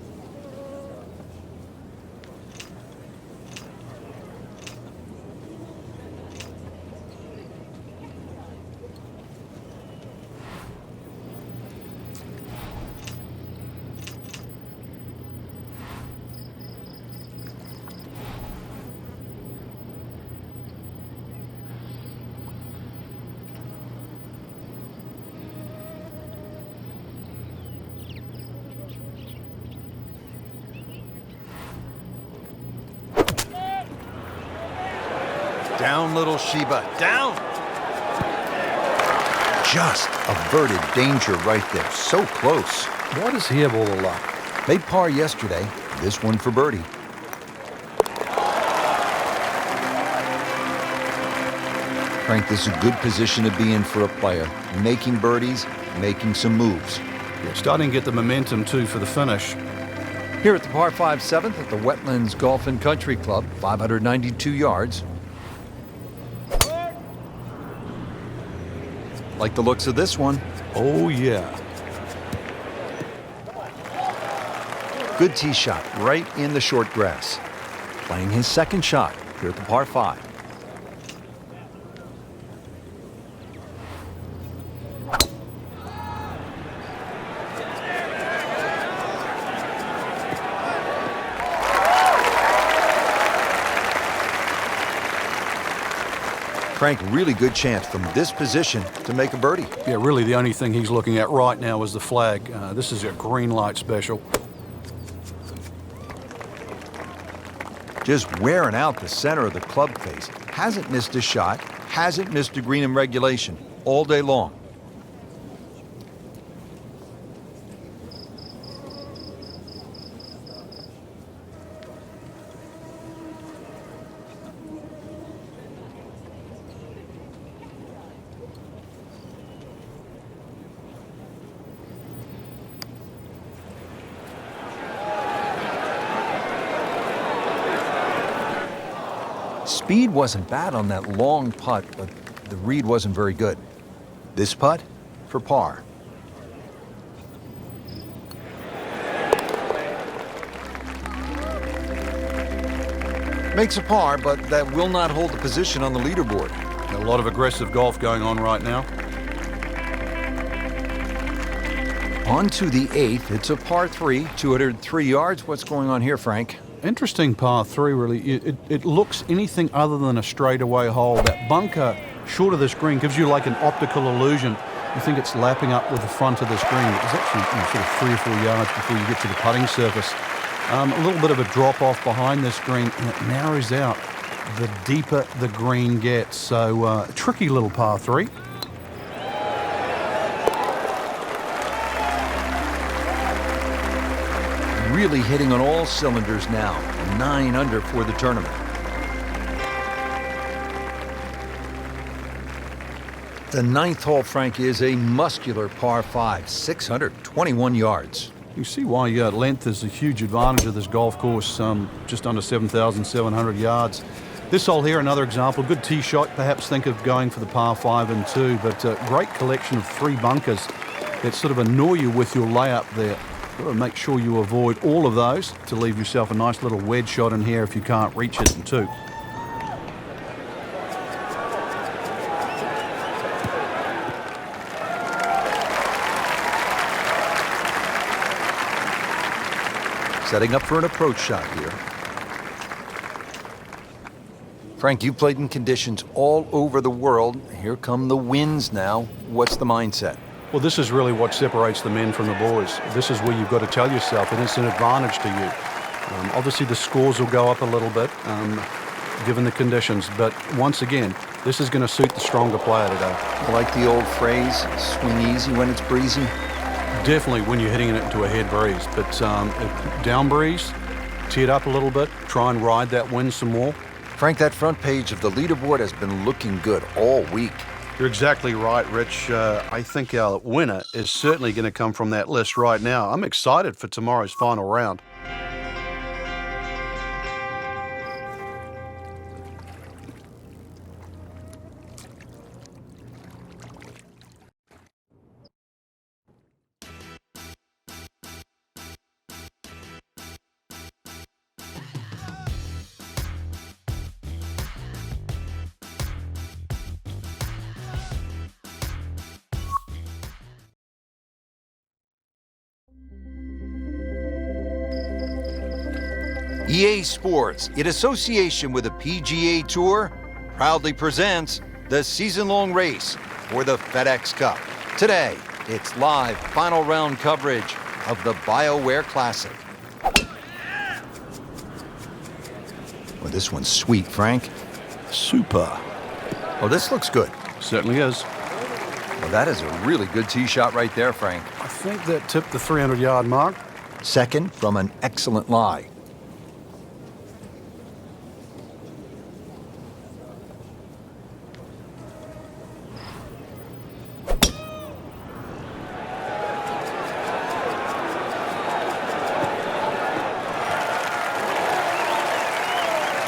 Down, little Sheba, down! Just averted danger right there, so close. Why does he have all the luck? Made par yesterday, this one for birdie. Frank, this is a good position to be in for a player. Making birdies, making some moves. Yeah, starting to get the momentum, too, for the finish. Here at the par 5 7th at the Wetlands Golf and Country Club, 592 yards. Like the looks of this one. Oh, yeah. Good tee shot right in the short grass. Playing his second shot here at the par 5. Frank, really good chance from this position to make a birdie. Yeah, really the only thing he's looking at right now is the flag. This is a green light special. Just wearing out the center of the club face. Hasn't missed a shot, hasn't missed a green in regulation all day long. Speed wasn't bad on that long putt, but the read wasn't very good. This putt for par. Makes a par, but that will not hold the position on the leaderboard. A lot of aggressive golf going on right now. On to the 8th. It's a par 3, 203 yards. What's going on here, Frank? Interesting par 3, really. It looks anything other than a straightaway hole. That bunker short of this green gives you like an optical illusion. You think it's lapping up with the front of this green. It's actually sort of 3 or 4 yards before you get to the putting surface. A little bit of a drop off behind this green, and it narrows out the deeper the green gets. So tricky little par 3. Really hitting on all cylinders now. 9 under for the tournament. The 9th hole, Frank, is a muscular par 5, 621 yards. You see why length is a huge advantage of this golf course, just under 7,700 yards. This hole here, another example, good tee shot. Perhaps think of going for the par 5 and 2, but a great collection of 3 bunkers. that sort of annoy you with your layup there. Got to make sure you avoid all of those to leave yourself a nice little wedge shot in here if you can't reach it in two. Setting up for an approach shot here. Frank, you played in conditions all over the world. Here come the winds now. What's the mindset? Well, this is really what separates the men from the boys. This is where you've got to tell yourself, and it's an advantage to you. Obviously, the scores will go up a little bit, given the conditions. But once again, this is going to suit the stronger player today. I like the old phrase, swing easy when it's breezy. Definitely when you're hitting it into a head breeze. But down breeze, tee it up a little bit, try and ride that wind some more. Frank, that front page of the leaderboard has been looking good all week. You're exactly right, Rich. I think our winner is certainly going to come from that list right now. I'm excited for tomorrow's final round. EA Sports, in association with the PGA Tour, proudly presents the season-long race for the FedEx Cup. Today, it's live final round coverage of the BioWare Classic. Well, this one's sweet, Frank. Super. Oh, this looks good. Certainly is. Well, that is a really good tee shot right there, Frank. I think that tipped the 300-yard mark. Second from an excellent lie.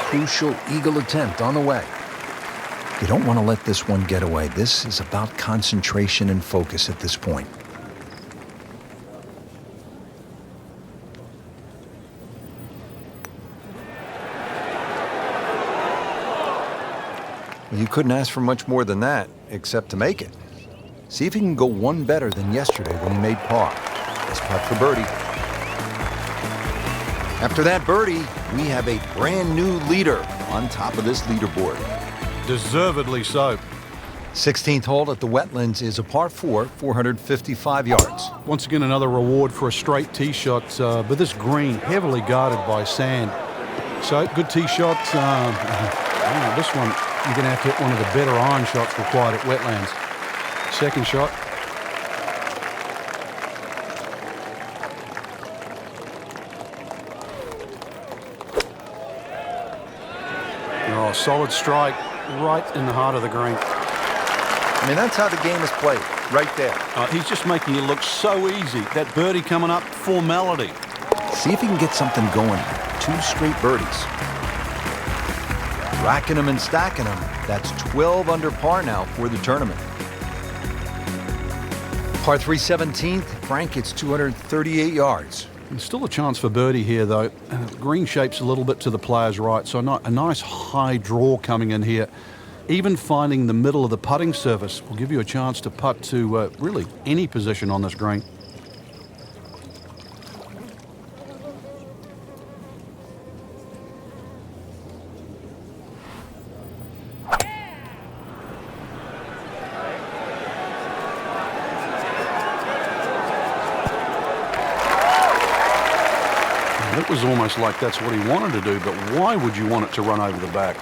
Crucial eagle attempt on the way. You don't want to let this one get away. This is about concentration and focus at this point. Well, you couldn't ask for much more than that, except to make it. See if he can go one better than yesterday when he made par. Let's putt for birdie. After that birdie, we have a brand new leader on top of this leaderboard. Deservedly so. 16th hole at the Wetlands is a par 4, 455 yards. Once again, another reward for a straight tee shot, but this green heavily guarded by sand. So, good tee shot. This one, you're going to have to hit one of the better iron shots required at Wetlands. Second shot. Oh, solid strike right in the heart of the green. I mean, that's how the game is played, right there. He's just making it look so easy. That birdie coming up, formality. See if he can get something going here. 2 straight birdies. Racking them and stacking them. That's 12 under par now for the tournament. Par 3 17th, Frank, it's 238 yards. There's still a chance for birdie here, though. Green shape's a little bit to the player's right, so a nice high draw coming in here. Even finding the middle of the putting surface will give you a chance to putt to really any position on this green. It was almost like that's what he wanted to do, but why would you want it to run over the back?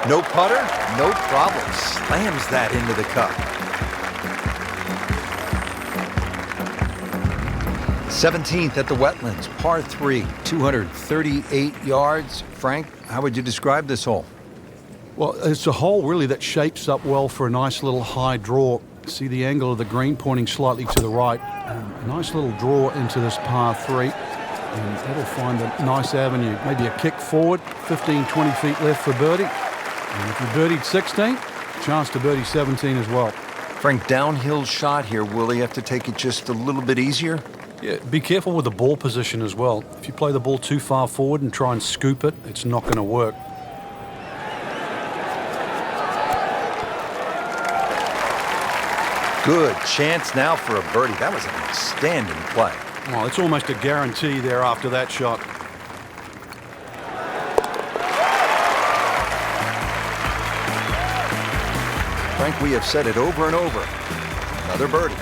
No putter, no problem. Slams that into the cup. 17th at the Wetlands, par 3, 238 yards. Frank, how would you describe this hole? Well, it's a hole really that shapes up well for a nice little high draw. See the angle of the green pointing slightly to the right. A nice little draw into this par 3. And that'll find a nice avenue. Maybe a kick forward, 15, 20 feet left for birdie. And if you birdied 16, chance to birdie 17 as well. Frank, downhill shot here. Will he have to take it just a little bit easier? Yeah, be careful with the ball position as well. If you play the ball too far forward and try and scoop it, it's not going to work. Good chance now for a birdie. That was an outstanding play. Well, it's almost a guarantee there after that shot. Frank, we have said it over and over. Another birdie.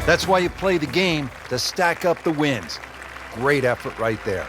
That's why you play the game, to stack up the wins. Great effort right there.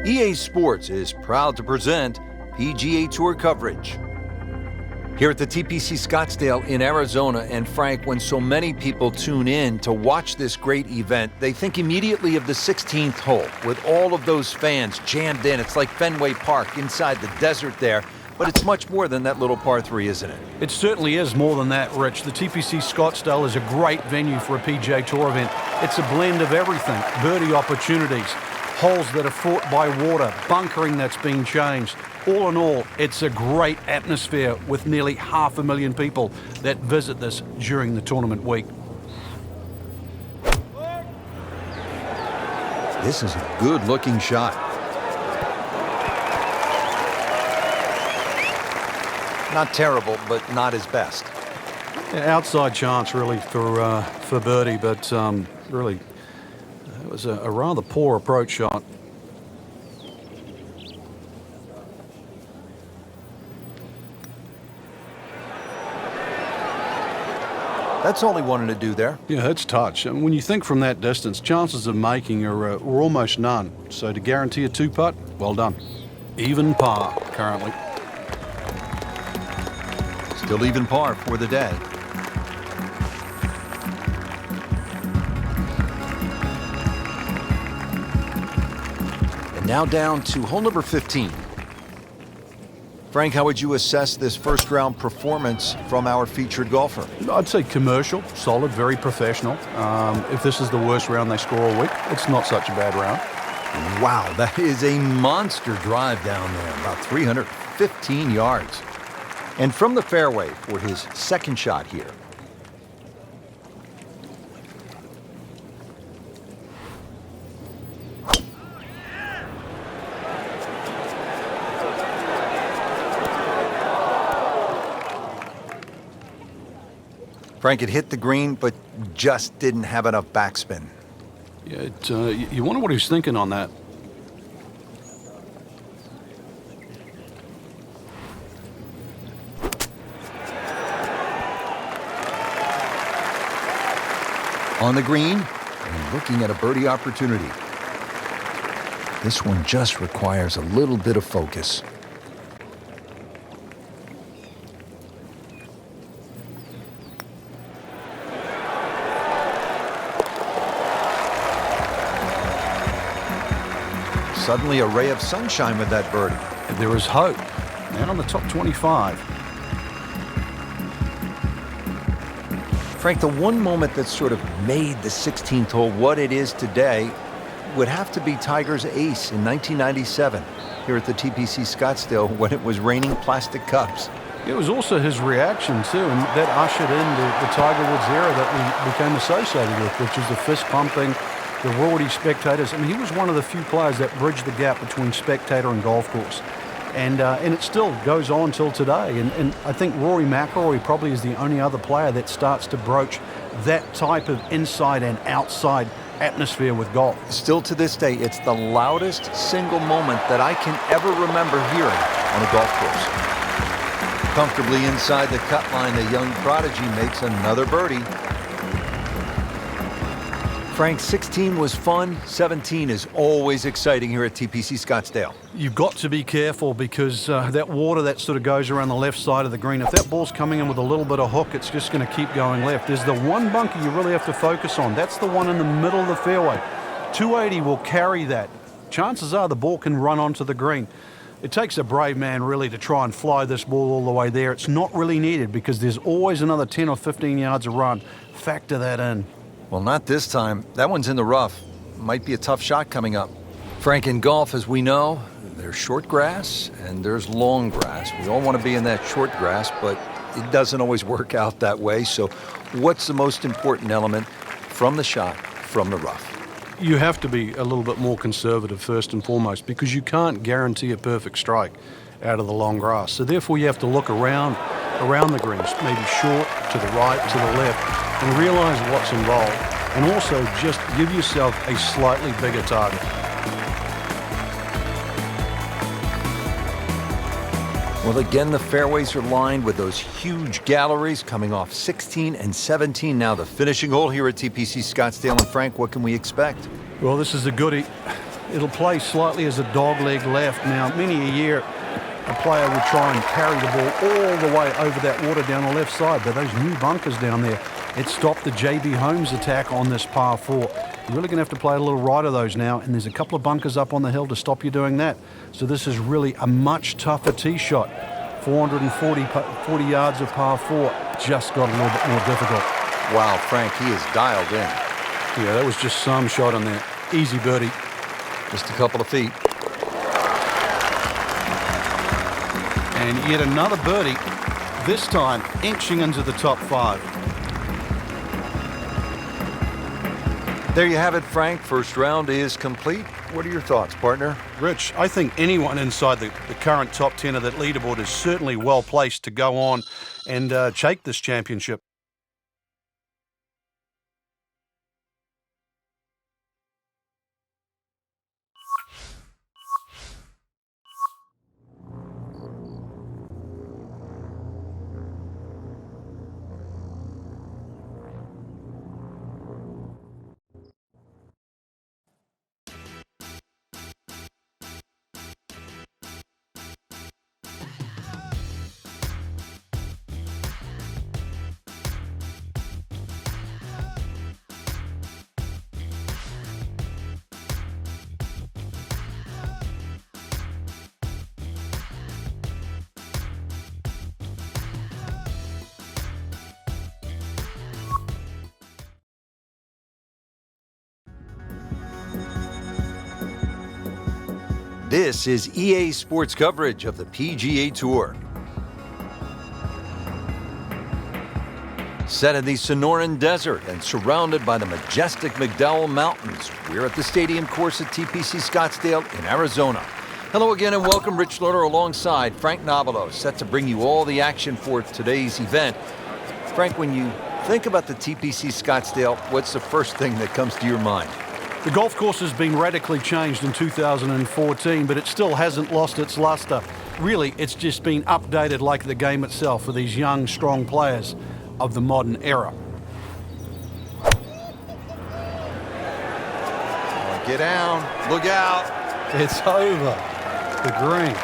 EA Sports is proud to present PGA Tour coverage. Here at the TPC Scottsdale in Arizona, and Frank, when so many people tune in to watch this great event, they think immediately of the 16th hole with all of those fans jammed in. It's like Fenway Park inside the desert there, but it's much more than that little par 3, isn't it? It certainly is more than that, Rich. The TPC Scottsdale is a great venue for a PGA Tour event. It's a blend of everything: birdie opportunities, holes that are fought by water, bunkering that's being changed. All in all, it's a great atmosphere with nearly 500,000 people that visit this during the tournament week. This is a good-looking shot. Not terrible, but not his best. Yeah, outside chance, really, for birdie, but really, it was a rather poor approach shot. That's all he wanted to do there. Yeah, it's touch. And when you think from that distance, chances of making are almost none. So to guarantee a 2-putt, well done. Even par currently. Still even par for the day. And now down to hole number 15. Frank, how would you assess this first-round performance from our featured golfer? I'd say commercial, solid, very professional. If this is the worst round they score all week, it's not such a bad round. Wow, that is a monster drive down there, about 315 yards. And from the fairway for his second shot here. Frank, it hit the green, but just didn't have enough backspin. Yeah, you wonder what he's thinking on that. On the green, and looking at a birdie opportunity. This one just requires a little bit of focus. Suddenly a ray of sunshine with that birdie. And there is hope. And on the top 25. Frank, the one moment that sort of made the 16th hole what it is today would have to be Tiger's ace in 1997 here at the TPC Scottsdale when it was raining plastic cups. It was also his reaction, too, and that ushered in the Tiger Woods era that we became associated with, which is the fist-pumping, the Rory spectators. I mean, he was one of the few players that bridged the gap between spectator and golf course. And it still goes on till today. And I think Rory McIlroy probably is the only other player that starts to broach that type of inside and outside atmosphere with golf. Still to this day, it's the loudest single moment that I can ever remember hearing on a golf course. Comfortably inside the cut line, the young prodigy makes another birdie. Frank, 16 was fun. 17 is always exciting here at TPC Scottsdale. You've got to be careful because that water that sort of goes around the left side of the green, if that ball's coming in with a little bit of hook, it's just going to keep going left. There's the one bunker you really have to focus on. That's the one in the middle of the fairway. 280 will carry that. Chances are the ball can run onto the green. It takes a brave man really to try and fly this ball all the way there. It's not really needed because there's always another 10 or 15 yards of run. Factor that in. Well, not this time. That one's in the rough. Might be a tough shot coming up. Frank, in golf, as we know, there's short grass and there's long grass. We all want to be in that short grass, but it doesn't always work out that way. So what's the most important element from the shot, from the rough? You have to be a little bit more conservative first and foremost because you can't guarantee a perfect strike out of the long grass. So therefore you have to look around the greens, maybe short, to the right, to the left, and realize what's involved. And also just give yourself a slightly bigger target. Well, again, the fairways are lined with those huge galleries coming off 16 and 17. Now the finishing hole here at TPC Scottsdale. And Frank, what can we expect? Well, this is a goodie. It'll play slightly as a dogleg left. Now, many a year, a player would try and carry the ball all the way over that water down the left side. But those new bunkers down there, it stopped the J.B. Holmes attack on this par 4. You're really going to have to play a little right of those now, and there's a couple of bunkers up on the hill to stop you doing that. So this is really a much tougher tee shot. 440 yards of par 4 just got a little bit more difficult. Wow, Frank, he is dialed in. Yeah, that was just some shot on there. Easy birdie. Just a couple of feet. And yet another birdie, this time inching into the top 5. There you have it, Frank. First round is complete. What are your thoughts, partner? Rich, I think anyone inside the current top 10 of that leaderboard is certainly well placed to go on and take this championship. This is EA Sports coverage of the PGA Tour. Set in the Sonoran Desert and surrounded by the majestic McDowell Mountains, we're at the stadium course at TPC Scottsdale in Arizona. Hello again and welcome. Rich Lerner alongside Frank Nobilo, set to bring you all the action for today's event. Frank, when you think about the TPC Scottsdale, what's the first thing that comes to your mind? The golf course has been radically changed in 2014, but it still hasn't lost its luster. Really, it's just been updated like the game itself for these young, strong players of the modern era. Get down, look out. It's over. The green.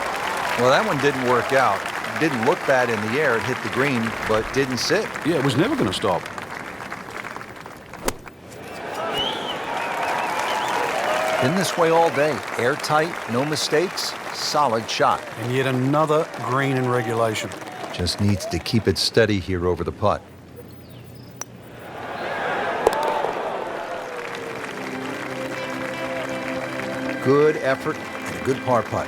Well, that one didn't work out. It didn't look bad in the air. It hit the green, but didn't sit. Yeah, it was never going to stop. Been this way all day. Airtight, no mistakes, solid shot. And yet another green in regulation. Just needs to keep it steady here over the putt. Good effort and a good par putt.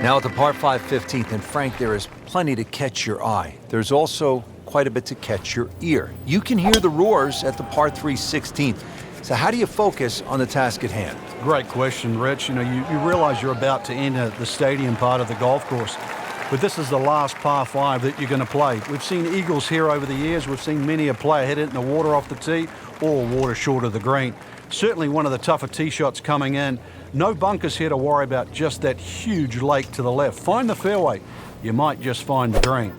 Now at the par 5 15th, and Frank, there is plenty to catch your eye. There's also quite a bit to catch your ear. You can hear the roars at the par 3 16th. So how do you focus on the task at hand? Great question, Rich. You know, you realize you're about to enter the stadium part of the golf course, but this is the last par 5 that you're going to play. We've seen eagles here over the years. We've seen many a player hit it in the water off the tee or water short of the green. Certainly one of the tougher tee shots coming in. No bunkers here to worry about, just that huge lake to the left. Find the fairway. You might just find the green.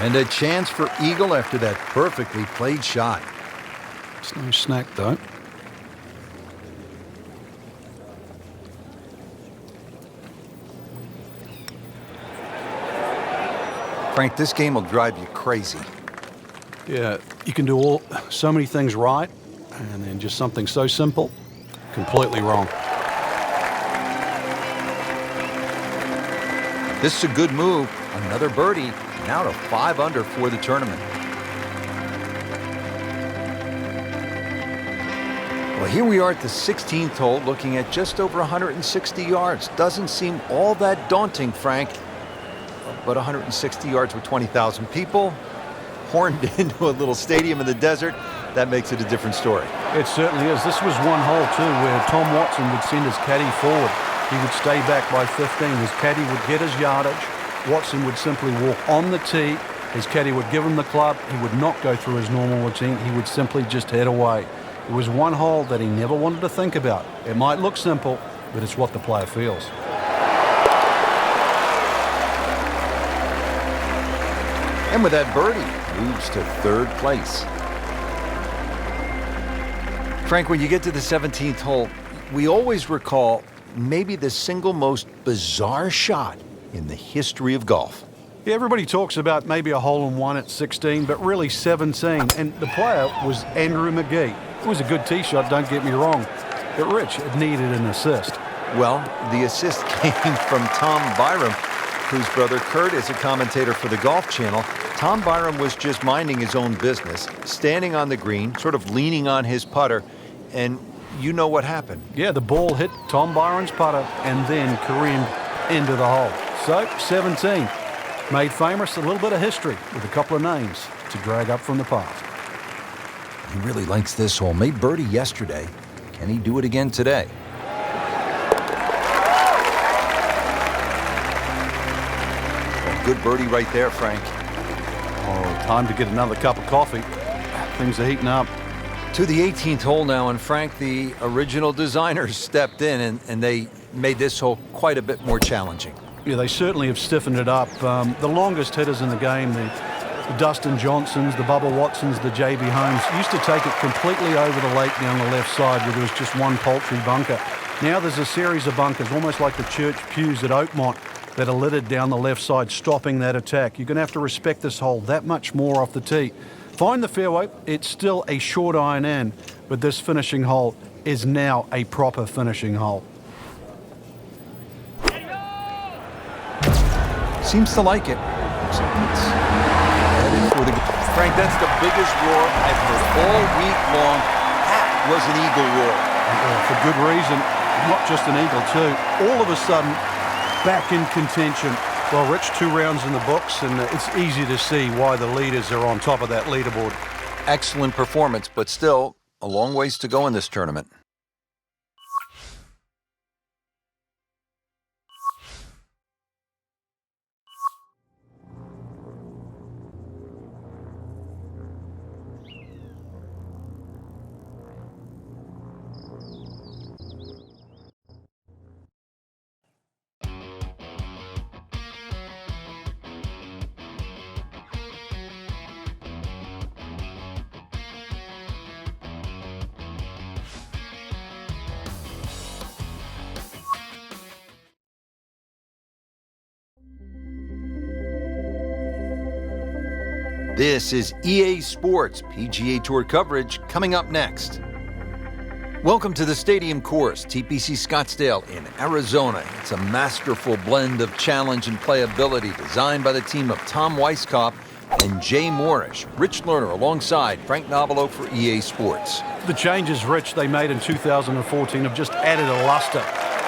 And a chance for eagle after that perfectly played shot. It's no snack, though. Frank, this game will drive you crazy. Yeah, you can do so many things right, and then just something so simple, completely wrong. This is a good move. Another birdie. Now to 5 under for the tournament. Well, here we are at the 16th hole, looking at just over 160 yards. Doesn't seem all that daunting, Frank. But 160 yards with 20,000 people, horned into a little stadium in the desert, that makes it a different story. It certainly is. This was one hole, too, where Tom Watson would send his caddy forward. He would stay back by 15. His caddy would get his yardage, Watson would simply walk on the tee. His caddy would give him the club. He would not go through his normal routine. He would simply just head away. It was one hole that he never wanted to think about. It might look simple, but it's what the player feels. And with that birdie, moves to third place. Frank, when you get to the 17th hole, we always recall maybe the single most bizarre shot in the history of golf. Yeah, everybody talks about maybe a hole-in-one at 16, but really 17. And the player was Andrew McGee. It was a good tee shot, don't get me wrong. But Rich, it needed an assist. Well, the assist came from Tom Byram, whose brother Kurt is a commentator for the Golf Channel. Tom Byram was just minding his own business, standing on the green, sort of leaning on his putter, and you know what happened. Yeah, the ball hit Tom Byram's putter and then careened into the hole. So, 17. Made famous, a little bit of history with a couple of names to drag up from the past. He really likes this hole. Made birdie yesterday. Can he do it again today? Well, good birdie right there, Frank. Oh, time to get another cup of coffee. Things are heating up. To the 18th hole now, and Frank, the original designers stepped in and they made this hole quite a bit more challenging. Yeah, they certainly have stiffened it up. The longest hitters in the game, the Dustin Johnsons, the Bubba Watsons, the J.B. Holmes, used to take it completely over the lake down the left side where there was just one paltry bunker. Now there's a series of bunkers, almost like the church pews at Oakmont, that are littered down the left side, stopping that attack. You're going to have to respect this hole that much more off the tee. Find the fairway. It's still a short iron in, but this finishing hole is now a proper finishing hole. Seems to like it. So it's headed for the... Frank, that's the biggest roar I've heard all week long. That was an eagle roar. For good reason, not just an eagle too. All of a sudden, back in contention. Well, Rich, 2 rounds in the books, and it's easy to see why the leaders are on top of that leaderboard. Excellent performance, but still a long ways to go in this tournament. This is EA Sports PGA Tour coverage coming up next. Welcome to the Stadium Course, TPC Scottsdale in Arizona. It's a masterful blend of challenge and playability designed by the team of Tom Weisskopf and Jay Moorish. Rich Lerner alongside Frank Nobilo for EA Sports. The changes, Rich, they made in 2014 have just added a luster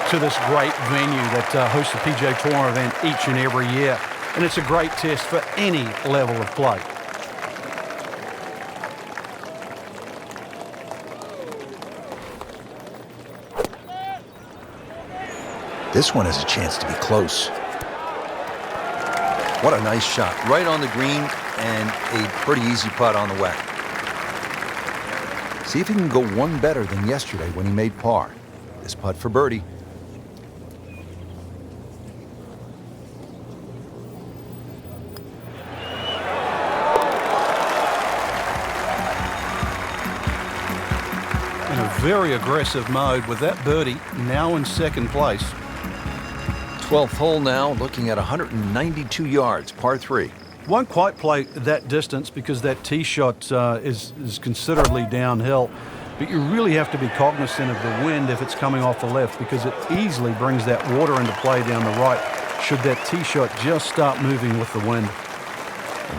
to this great venue that hosts the PGA Tour event each and every year. And it's a great test for any level of play. This one has a chance to be close. What a nice shot. Right on the green and a pretty easy putt on the way. See if he can go one better than yesterday when he made par. This putt for birdie. In a very aggressive mode with that birdie now in second place. 12th hole now, looking at 192 yards, par 3. Won't quite play that distance because that tee shot is considerably downhill. But you really have to be cognizant of the wind if it's coming off the left, because it easily brings that water into play down the right should that tee shot just start moving with the wind.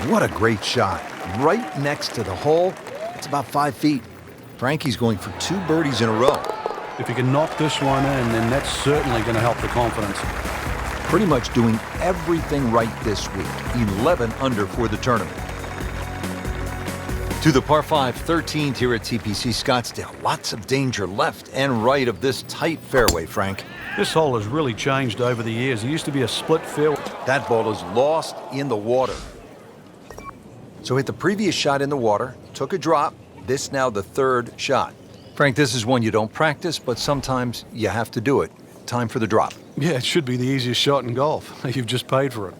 What a great shot. Right next to the hole. It's about 5 feet. Frankie's going for 2 birdies in a row. If you can knock this one in, then that's certainly going to help the confidence. Pretty much doing everything right this week. 11 under for the tournament. To the par 5 13th here at TPC Scottsdale. Lots of danger left and right of this tight fairway, Frank. This hole has really changed over the years. It used to be a split fairway. That ball is lost in the water. So hit the previous shot in the water, took a drop. This now the third shot. Frank, this is one you don't practice, but sometimes you have to do it. Time for the drop. Yeah, it should be the easiest shot in golf. You've just paid for it.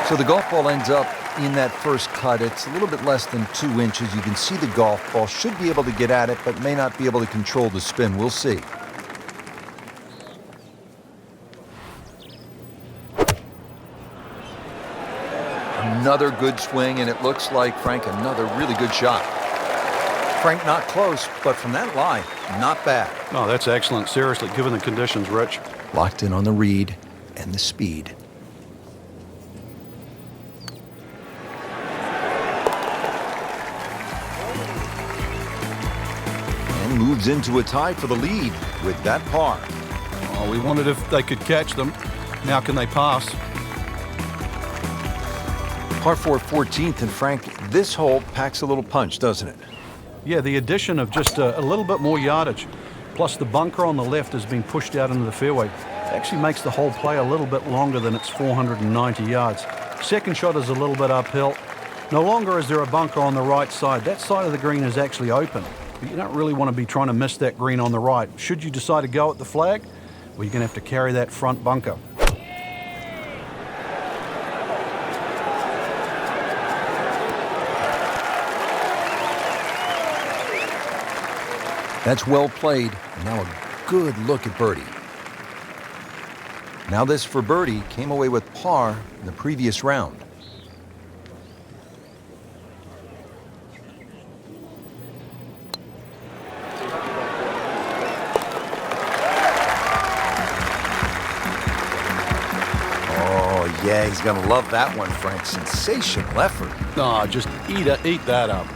So the golf ball ends up in that first cut. It's a little bit less than 2 inches. You can see the golf ball. Should be able to get at it, but may not be able to control the spin. We'll see. Another good swing, and it looks like, Frank, another really good shot. Frank, not close, but from that lie, not bad. Oh, that's excellent. Seriously, given the conditions, Rich. Locked in on the read and the speed. And moves into a tie for the lead with that par. Oh, we wondered if they could catch them. Now can they pass? Par 4 14th, and Frank, this hole packs a little punch, doesn't it? Yeah, the addition of just a little bit more yardage, plus the bunker on the left has been pushed out into the fairway, actually makes the whole play a little bit longer than its 490 yards. Second shot is a little bit uphill. No longer is there a bunker on the right side. That side of the green is actually open. But you don't really want to be trying to miss that green on the right. Should you decide to go at the flag, well, you're going to have to carry that front bunker. That's well played. Now a good look at birdie. Now this for birdie came away with par in the previous round. Oh, yeah, he's going to love that one, Frank. Sensational effort. Oh, just eat that up.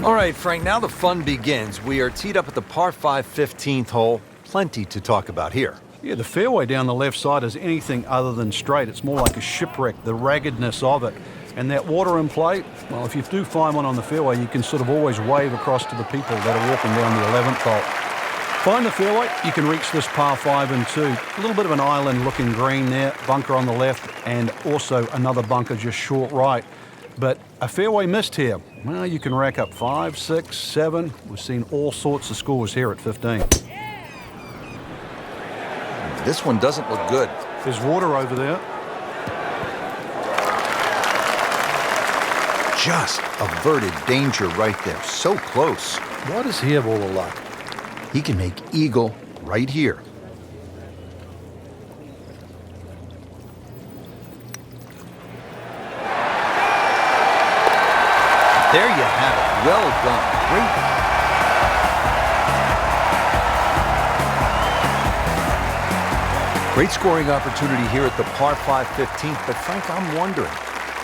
All right, Frank, now the fun begins. We are teed up at the par 5 15th hole. Plenty to talk about here. Yeah, the fairway down the left side is anything other than straight. It's more like a shipwreck, the raggedness of it. And that water in play, well, if you do find one on the fairway, you can sort of always wave across to the people that are walking down the 11th hole. Find the fairway, you can reach this par 5 and 2. A little bit of an island-looking green there, bunker on the left, and also another bunker just short right. But a fairway missed here. Well, you can rack up 5, 6, 7. We've seen all sorts of scores here at 15. This one doesn't look good. There's water over there. Just averted danger right there. So close. Why does he have all the luck? He can make eagle right here. There you have it. Well done. Great. Great scoring opportunity here at the par 5 15th. But Frank, I'm wondering,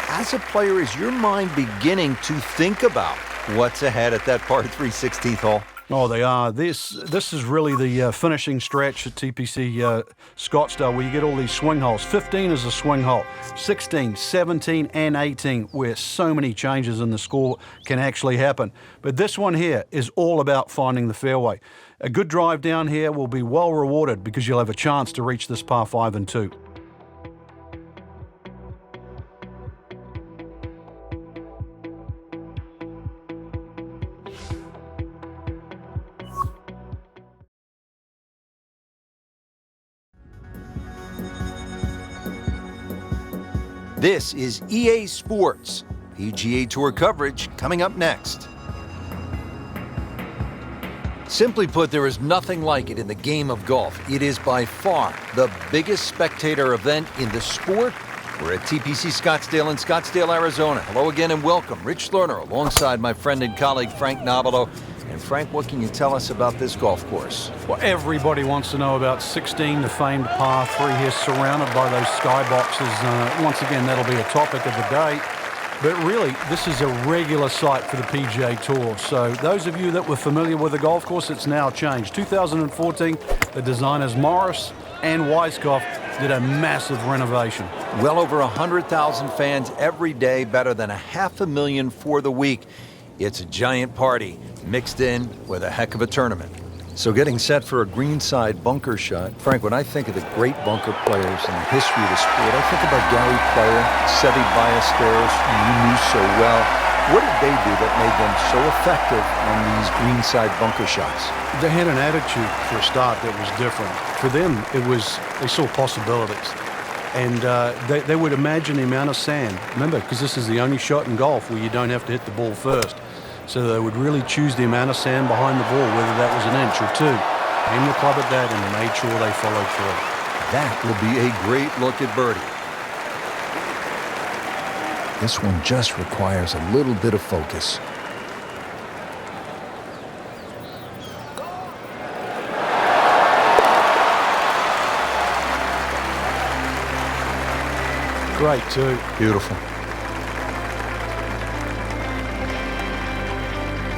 as a player, is your mind beginning to think about what's ahead at that par 3 16th hole? Oh, they are. This is really the finishing stretch at TPC Scottsdale, where you get all these swing holes. 15 is a swing hole. 16, 17, and 18, where so many changes in the score can actually happen. But this one here is all about finding the fairway. A good drive down here will be well rewarded because you'll have a chance to reach this par 5 and 2. This is EA Sports. PGA Tour coverage coming up next. Simply put, there is nothing like it in the game of golf. It is by far the biggest spectator event in the sport. We're at TPC Scottsdale in Scottsdale, Arizona. Hello again and welcome. Rich Lerner alongside my friend and colleague Frank Nobilo. And Frank, what can you tell us about this golf course? Well, everybody wants to know about 16, the famed par 3 here, surrounded by those skyboxes. Once again, that'll be a topic of the day. But really, this is a regular sight for the PGA Tour. So those of you that were familiar with the golf course, it's now changed. 2014, the designers Morris and Weiskopf did a massive renovation. Well over 100,000 fans every day, better than 500,000 for the week. It's a giant party mixed in with a heck of a tournament. So getting set for a greenside bunker shot. Frank, when I think of the great bunker players in the history of the sport, I think about Gary Player, Seve Ballesteros, who you knew so well. What did they do that made them so effective on these greenside bunker shots? They had an attitude for a start that was different. For them, they saw possibilities. And they would imagine the amount of sand. Remember, because this is the only shot in golf where you don't have to hit the ball first. So they would really choose the amount of sand behind the ball, whether that was an inch or two. Aim the club at that and made sure they followed through. That will be a great look at birdie. This one just requires a little bit of focus. Great too. Beautiful.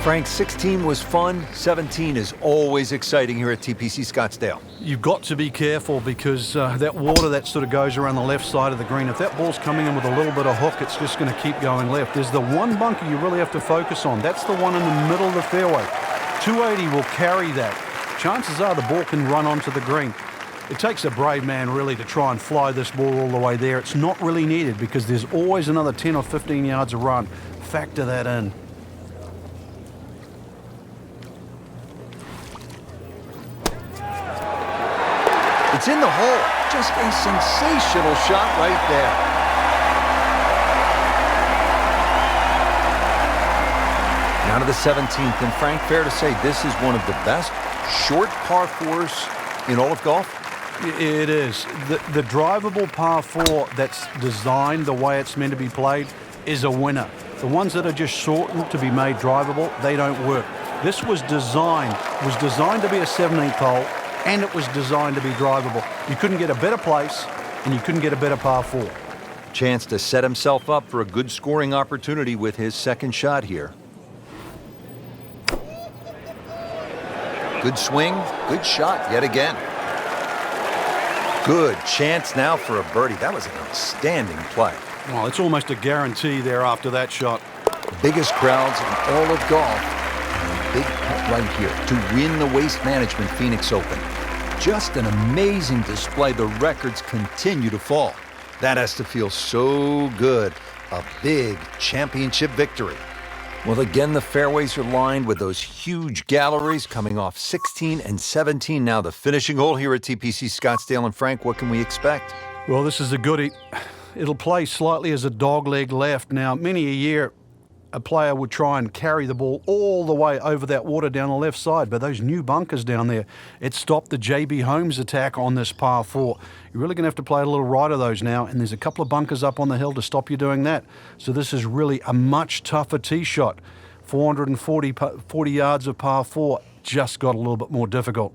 Frank, 16 was fun. 17 is always exciting here at TPC Scottsdale. You've got to be careful because that water that sort of goes around the left side of the green, if that ball's coming in with a little bit of hook, it's just going to keep going left. There's the one bunker you really have to focus on. That's the one in the middle of the fairway. 280 will carry that. Chances are the ball can run onto the green. It takes a brave man really to try and fly this ball all the way there. It's not really needed because there's always another 10 or 15 yards of run. Factor that in. It's in the hole. Just a sensational shot right there. Now to the 17th. And Frank, fair to say this is one of the best short par fours in all of golf? It is. The drivable par four that's designed the way it's meant to be played is a winner. The ones that are just shortened to be made drivable, they don't work. This was designed to be a 17th hole, and it was designed to be drivable. You couldn't get a better place, and you couldn't get a better par four. Chance to set himself up for a good scoring opportunity with his second shot here. Good swing, good shot yet again. Good chance now for a birdie. That was an outstanding play. Well, it's almost a guarantee there after that shot. Biggest crowds in all of golf. And a big putt right here to win the Waste Management Phoenix Open. Just an amazing display. The records continue to fall. That has to feel so good. A big championship victory. Well, again, the fairways are lined with those huge galleries coming off 16 and 17. Now the finishing hole here at TPC Scottsdale. And Frank, what can we expect? Well, this is a goodie. It'll play slightly as a dogleg left. Now, many a year, a player would try and carry the ball all the way over that water down the left side, but those new bunkers down there, it stopped the J.B. Holmes attack on this par four. You're really going to have to play a little right of those now, and there's a couple of bunkers up on the hill to stop you doing that. So this is really a much tougher tee shot. 440 yards of par four just got a little bit more difficult.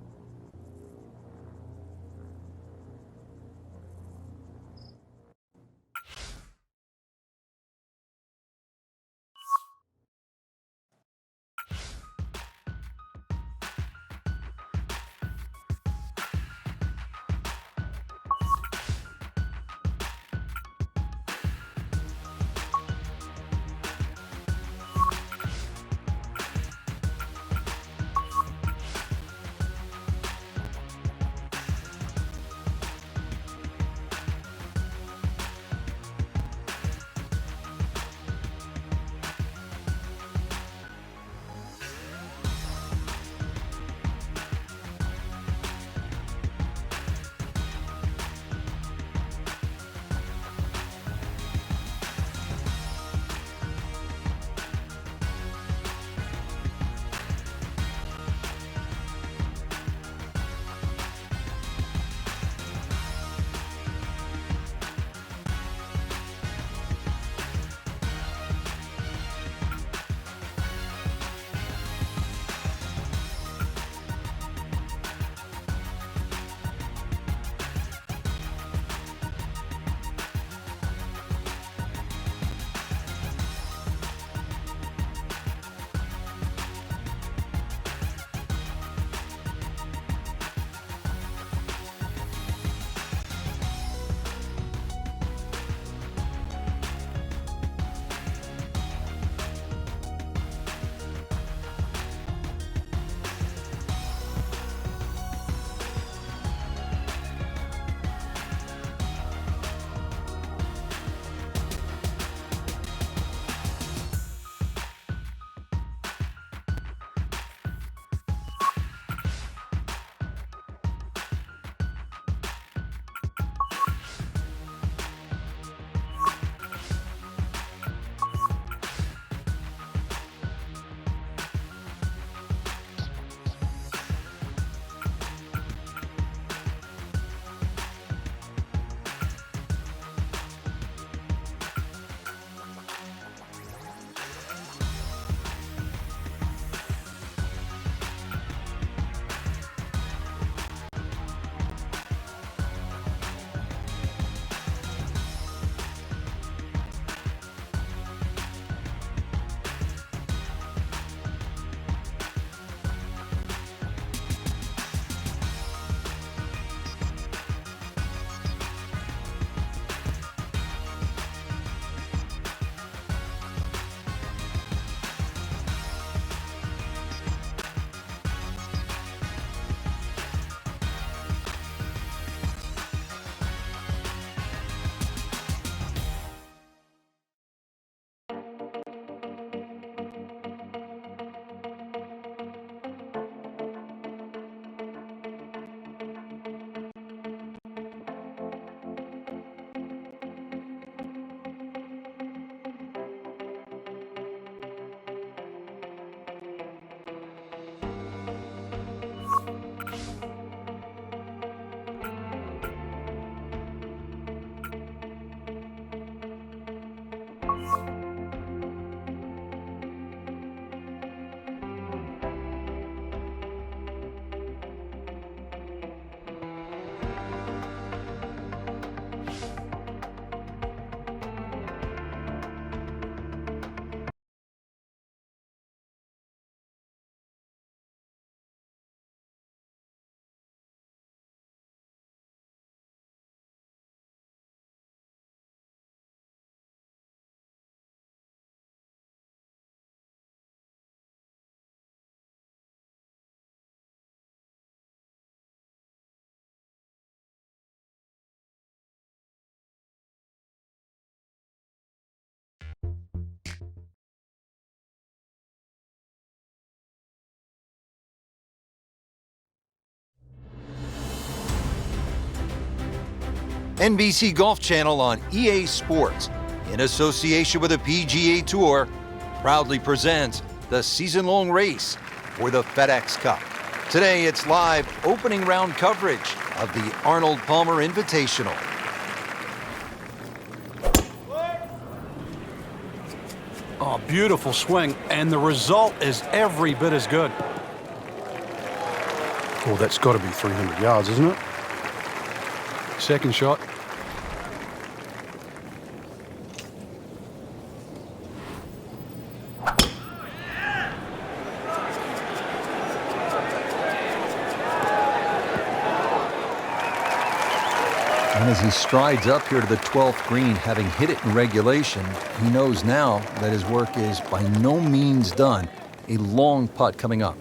NBC Golf Channel on EA Sports, in association with the PGA Tour, proudly presents the season-long race for the FedEx Cup. Today, it's live opening round coverage of the Arnold Palmer Invitational. Oh, beautiful swing, and the result is every bit as good. Oh, that's got to be 300 yards, isn't it? Second shot. And as he strides up here to the 12th green, having hit it in regulation, he knows now that his work is by no means done. A long putt coming up.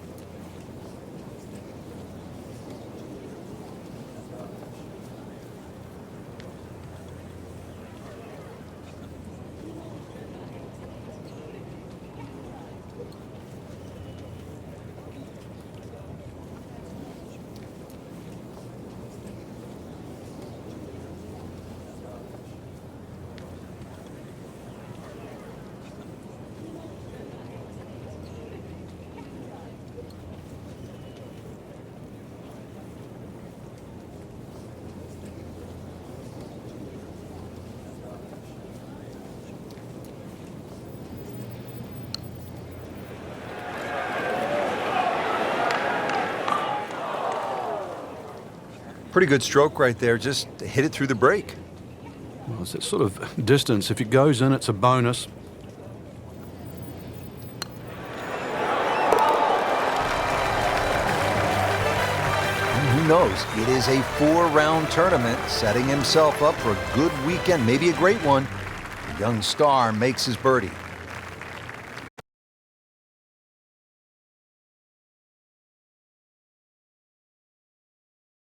Pretty good stroke right there, just hit it through the break. Well, it's that sort of distance. If it goes in, it's a bonus. And who knows? It is a 4-round tournament, setting himself up for a good weekend, maybe a great one. The young star makes his birdie.